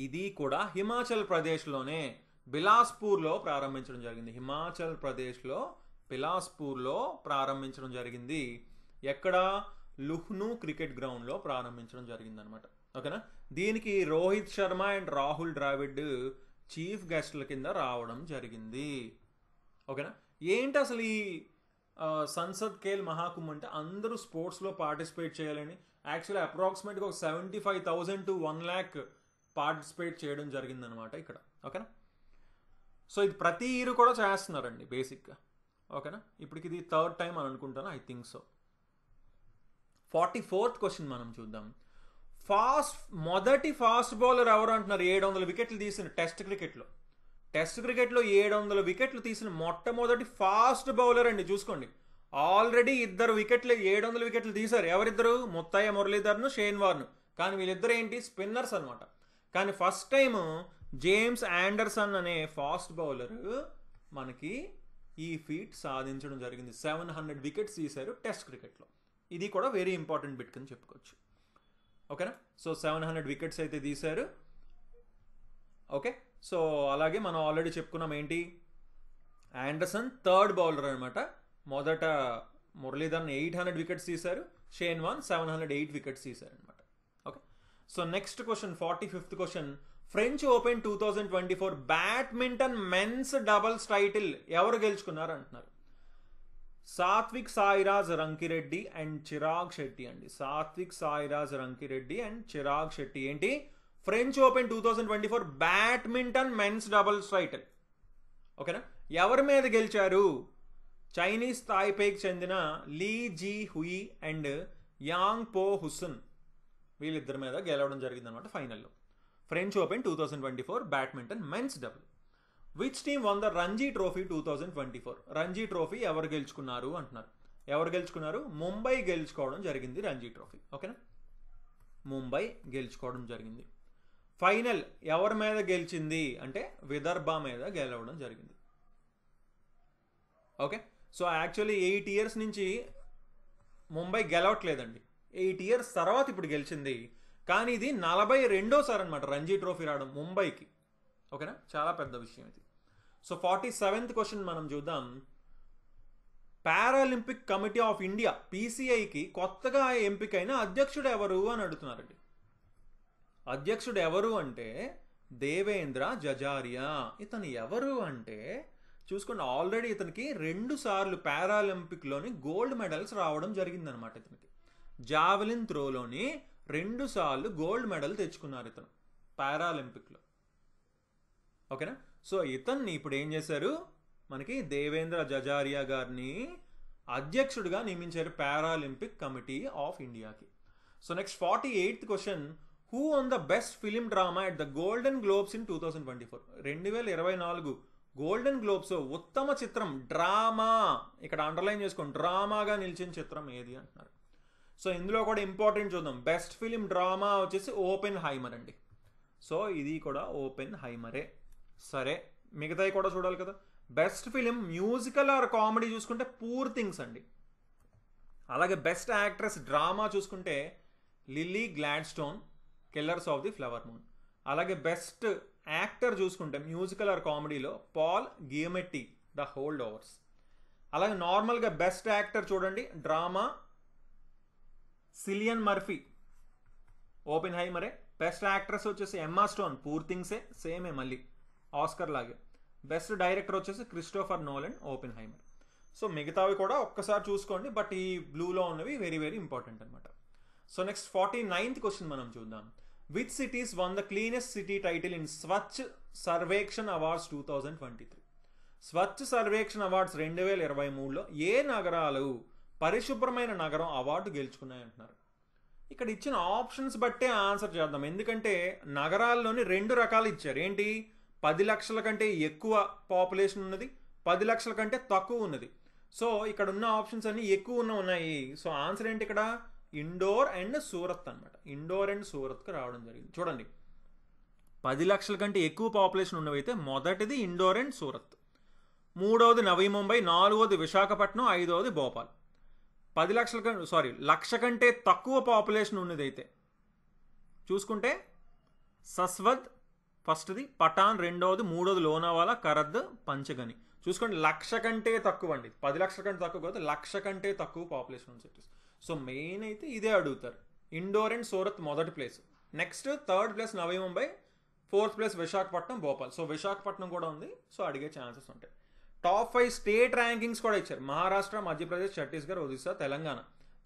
ఇది కూడా హిమాచల్ ప్రదేశ్లోనే బిలాస్పూర్లో ప్రారంభించడం జరిగింది. హిమాచల్ ప్రదేశ్లో బిలాస్పూర్లో ప్రారంభించడం జరిగింది. ఎక్కడ? లుహ్నూ క్రికెట్ గ్రౌండ్లో ప్రారంభించడం జరిగింది అనమాట. ఓకేనా? దీనికి రోహిత్ శర్మ అండ్ రాహుల్ ద్రావిడ్ చీఫ్ గెస్ట్ల కింద రావడం జరిగింది. ఓకేనా? ఏంటి అసలు ఈ సంసద్ ఖేల్ మహాకుంభ్ అంటే? అందరూ స్పోర్ట్స్లో పార్టిసిపేట్ చేయాలని యాక్చువల్లీ అప్రాక్సిమేట్గా ఒక 75,000 to 1 lakh పార్టిసిపేట్ చేయడం జరిగిందనమాట ఇక్కడ. ఓకేనా? సో ఇది ప్రతి ఇయర్ కూడా చేస్తున్నారండి బేసిక్గా. ఓకేనా? ఇప్పటికి ఇది 3rd టైం అని అనుకుంటాను, I think so. 44th question మనం చూద్దాం. మొదటి ఫాస్ట్ బౌలర్ ఎవరు అంటున్నారు? 700 వికెట్లు తీసిన టెస్ట్ క్రికెట్లో 700 వికెట్లు తీసిన మొట్టమొదటి ఫాస్ట్ బౌలర్ అండి. చూసుకోండి, ఆల్రెడీ 2 వికెట్లు 700 వికెట్లు తీశారు. ఎవరిద్దరు? ముత్తయ్య మురళీధర్ను, షేన్ వార్న్. కానీ వీళ్ళిద్దరు ఏంటి? స్పిన్నర్స్ అనమాట. కానీ ఫస్ట్ టైం జేమ్స్ ఆండర్సన్ అనే ఫాస్ట్ బౌలర్ మనకి ఈ ఫీట్ సాధించడం జరిగింది. 700 వికెట్స్ తీశారు టెస్ట్ క్రికెట్లో. ఇది కూడా వెరీ ఇంపార్టెంట్ బిట్ అని చెప్పుకోవచ్చు. ఓకేనా? సో 700 వికెట్స్ అయితే తీశారు. ఓకే, సో అలాగే మనం ఆల్రెడీ చెప్పుకున్నాం ఏంటి? ఆండర్సన్ 3rd బౌలర్ అనమాట. మొదట మురళీధరన్ 800 వికెట్స్ తీశారు, షేన్ వార్న్ 708 వికెట్స్ తీశారు అనమాట. Okay, so next question 45th question. French Open 2024 badminton men's doubles title ఎవరు గెలుచుకున్నారు అంటున్నారు? సాత్విక్ సాయిరాజ్ రంకిరెడ్డి అండ్ చిరాగ్ శెట్టి అండి. సాత్విక్ సాయిరాజ్ రంకిరెడ్డి అండ్ చిరాగ్ శెట్టి. ఏంటి? French Open 2024 badminton men's doubles title. ఓకేనా? ఎవరి మీద గెలిచారు? చైనీస్ తాయిపేకి చెందిన Lee Jhe Huei and Yang Po Hsuan వీళ్ళిద్దరి మీద గెలవడం జరిగింది అనమాట ఫైనల్లో. French Open 2024 badminton men's double. Which team won the Ranji trophy 2024? Ranji trophy ఎవరు గెలుచుకున్నారు అంటున్నారు. ఎవరు గెలుచుకున్నారు? ముంబై గెలుచుకోవడం జరిగింది రంజీ ట్రోఫీ. ఓకేనా? ముంబై గెలుచుకోవడం జరిగింది. ఫైనల్ ఎవరి మీద గెలిచింది అంటే విదర్భ మీద గెలవడం జరిగింది. ఓకే, సో యాక్చువల్లీ 8 years నుంచి ముంబై గెలవట్లేదండి. 8 years తర్వాత ఇప్పుడు గెలిచింది. కానీ ఇది 42వ అనమాట రంజీ ట్రోఫీ రావడం ముంబైకి. ఓకేనా? చాలా పెద్ద విషయం ఇది. సో 47th క్వశ్చన్ మనం చూద్దాం. పారాలింపిక్ కమిటీ ఆఫ్ ఇండియా PCIకి కొత్తగా ఎంపికైన అధ్యక్షుడు ఎవరు అని అడుగుతున్నారండి. అధ్యక్షుడు ఎవరు అంటే దేవేంద్ర జజారియా. ఇతను ఎవరు అంటే చూసుకోండి, ఆల్రెడీ ఇతనికి 2 సార్లు పారాలింపిక్లోని గోల్డ్ మెడల్స్ రావడం జరిగిందనమాట. ఇతనికి జావెలిన్ త్రోలోని 2 సార్లు గోల్డ్ మెడల్ తెచ్చుకున్నారు ఇతను పారాలింపిక్లో. ఓకేనా? సో ఇతన్ని ఇప్పుడు ఏం చేశారు? మనకి దేవేంద్ర జజారియా గారిని అధ్యక్షుడిగా నియమించారు పారాలింపిక్ కమిటీ ఆఫ్ ఇండియాకి. So next 48th question. Who won the best film drama at the golden globes in 2024? 2024 golden globes ఉత్తమ చిత్రం డ్రామా, ఇక్కడ అండర్లైన్ చేసుకోండి, డ్రామాగా నిలిచిన చిత్రం ఏది అంటున్నారు. సో ఇందులో కూడా ఇంపార్టెంట్ చూద్దాం. బెస్ట్ ఫిలిం డ్రామా వచ్చేసి ఓపెన్ హైమర్ అండి. సో ఇది కూడా ఓపెన్ హైమరే. సరే, మిగతాయి కూడా చూడాలి కదా. Best film musical or comedy చూసుకుంటే పూర్ థింగ్స్ అండి. అలాగే బెస్ట్ యాక్ట్రెస్ డ్రామా చూసుకుంటే Lily Gladstone Killers of the Flower Moon. అలాగే బెస్ట్ యాక్టర్ చూసుకుంటే మ్యూజికల్ ఆర్ కామెడీలో పాల్ గియమెట్టి ద హోల్డ్ ఓవర్స్. అలాగే నార్మల్గా బెస్ట్ యాక్టర్ చూడండి, డ్రామా సిలియన్ మర్ఫీ, ఓపెన్ హైమరే. బెస్ట్ యాక్ట్రెస్ వచ్చేసి ఎమ్మా స్టోన్, పూర్ థింగ్సే, సేమే మళ్ళీ ఆస్కర్ లాగే. బెస్ట్ డైరెక్టర్ వచ్చేసి Christopher Nolan, Oppenheimer. So మిగతావి కూడా ఒక్కసారి చూసుకోండి, బట్ ఈ బ్లూలో ఉన్నవి వెరీ వెరీ ఇంపార్టెంట్ అనమాట. సో నెక్స్ట్ 49th క్వశ్చన్ మనం చూద్దాం. Which cities won the cleanest city title in Swachh Survekshan awards 2023? Swachh Survekshan awards 2023లో ఏ నగరాలు పరిశుభ్రమైన నగరం అవార్డు గెలుచుకున్నాయి అంటున్నారు. ఇక్కడ ఇచ్చిన ఆప్షన్స్ బట్టే ఆన్సర్ చేద్దాం, ఎందుకంటే నగరాల్లోని 2 రకాలు ఇచ్చారు. ఏంటి? 10 లక్షల కంటే ఎక్కువ పాపులేషన్ ఉన్నది, 10 లక్షల కంటే తక్కువ ఉన్నది. సో ఇక్కడ ఉన్న ఆప్షన్స్ అన్ని ఎక్కువ ఉన్నాయి. సో ఆన్సర్ ఏంటి ఇక్కడ? ఇండోర్ అండ్ సూరత్ అనమాట. ఇండోర్ అండ్ సూరత్కి రావడం జరిగింది. చూడండి, 10 లక్షల కంటే ఎక్కువ పాపులేషన్ ఉన్నవైతే మొదటిది ఇండోర్ అండ్ సూరత్, మూడవది నవీ ముంబై, నాలుగవది విశాఖపట్నం, ఐదవది భోపాల్. 10 లక్షల కంటే లక్ష కంటే తక్కువ పాపులేషన్ ఉన్నదైతే చూసుకుంటే సస్వద్ ఫస్ట్ది, పటాన్ రెండవది, మూడవది లోనావాలా, కరద్, పంచగని. చూసుకోండి, లక్ష కంటే తక్కువ అండి, 10 లక్షల కంటే తక్కువ కాదు, లక్ష కంటే తక్కువ పాపులేషన్ ఉన్న సిటీస్. సో మెయిన్ అయితే ఇదే అడుగుతారు. ఇండోర్ అండ్ సూరత్ మొదటి place, next 3rd place Navi Mumbai, 4th place Visakhapatnam, Bhopal. So Visakhapatnam కూడా ఉంది, సో అడిగే ఛాన్సెస్ ఉంటాయి. టాప్ 5 స్టేట్ ర్యాంకింగ్స్ కూడా ఇచ్చారు. మహారాష్ట్ర, మధ్యప్రదేశ్, ఛత్తీస్గఢ్, ఒడిశా, తెలంగాణ.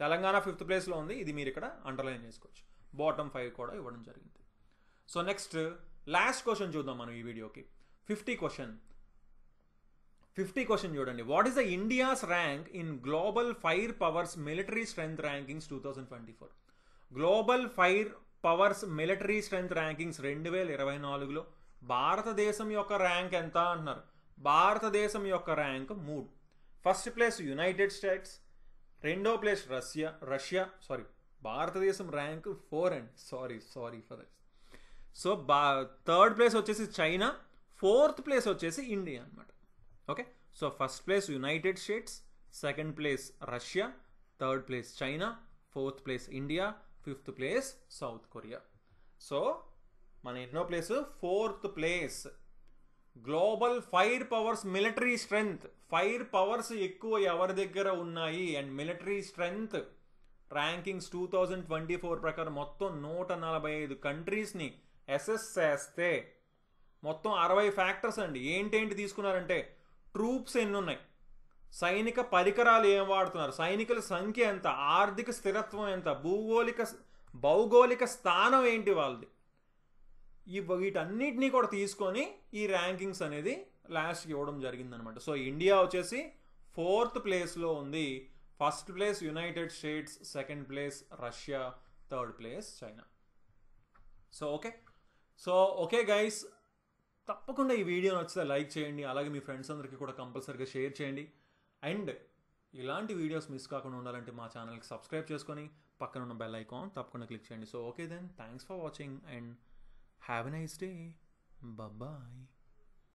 తెలంగాణ 5th ప్లేస్లో ఉంది, ఇది మీరు ఇక్కడ అండర్లైన్ చేసుకోవచ్చు. బాటమ్ 5 కూడా ఇవ్వడం జరిగింది. సో నెక్స్ట్ లాస్ట్ క్వశ్చన్ చూద్దాం మనం ఈ వీడియోకి. 50 క్వశ్చన్ చూడండి. What is the India's rank in global fire powers military strength rankings 2024? Global fire powers military strength rankings 2024లో భారతదేశం యొక్క ర్యాంక్ ఎంత అంటున్నారు. భారతదేశం యొక్క ర్యాంక్ 3. ఫస్ట్ ప్లేస్ యునైటెడ్ స్టేట్స్, రెండో ప్లేస్ భారతదేశం ర్యాంక్ 4 అండి. Sorry for that. So 3rd place వచ్చేసి చైనా, 4th ప్లేస్ వచ్చేసి ఇండియా అనమాట. Okay, so first place United States, 2nd place Russia, 3rd place China, 4th place India, 5th place south Korea. So మన ఎన్నో place? 4th place. Global fire powers military strength, fire powers ఎక్కువ ఎవరి దగ్గర ఉన్నాయి and military strength rankings 2024 ప్రకారం మొత్తం 145 కంట్రీస్ని assess చేస్తే మొత్తం 60 ఫ్యాక్టర్స్ అండి. ఏంటేంటి తీసుకున్నారంటే, ట్రూప్స్ ఎన్ని ఉన్నాయి, సైనిక పరికరాలు ఏం వాడుతున్నారు, సైనికుల సంఖ్య ఎంత, ఆర్థిక స్థిరత్వం ఎంత, భౌగోళిక స్థానం ఏంటి వాళ్ళది, వీటన్నిటినీ కూడా తీసుకొని ఈ ర్యాంకింగ్స్ అనేది లాస్ట్కి ఇవ్వడం జరిగిందనమాట. సో ఇండియా వచ్చేసి 4th ప్లేస్లో ఉంది. First place United States, 2nd place Russia, 3rd place China. So okay guys, తప్పకుండా ఈ వీడియో నచ్చితే లైక్ చేయండి, అలాగే మీ ఫ్రెండ్స్ అందరికీ కూడా కంపల్సరీగా షేర్ చేయండి. అండ్ ఇలాంటి వీడియోస్ మిస్ కాకుండా ఉండాలంటే మా ఛానల్కి సబ్స్క్రైబ్ చేసుకొని పక్కన ఉన్న బెల్ ఐకాన్ తప్పకుండా క్లిక్ చేయండి. So okay then, thanks for watching and have a nice day. Bye-bye.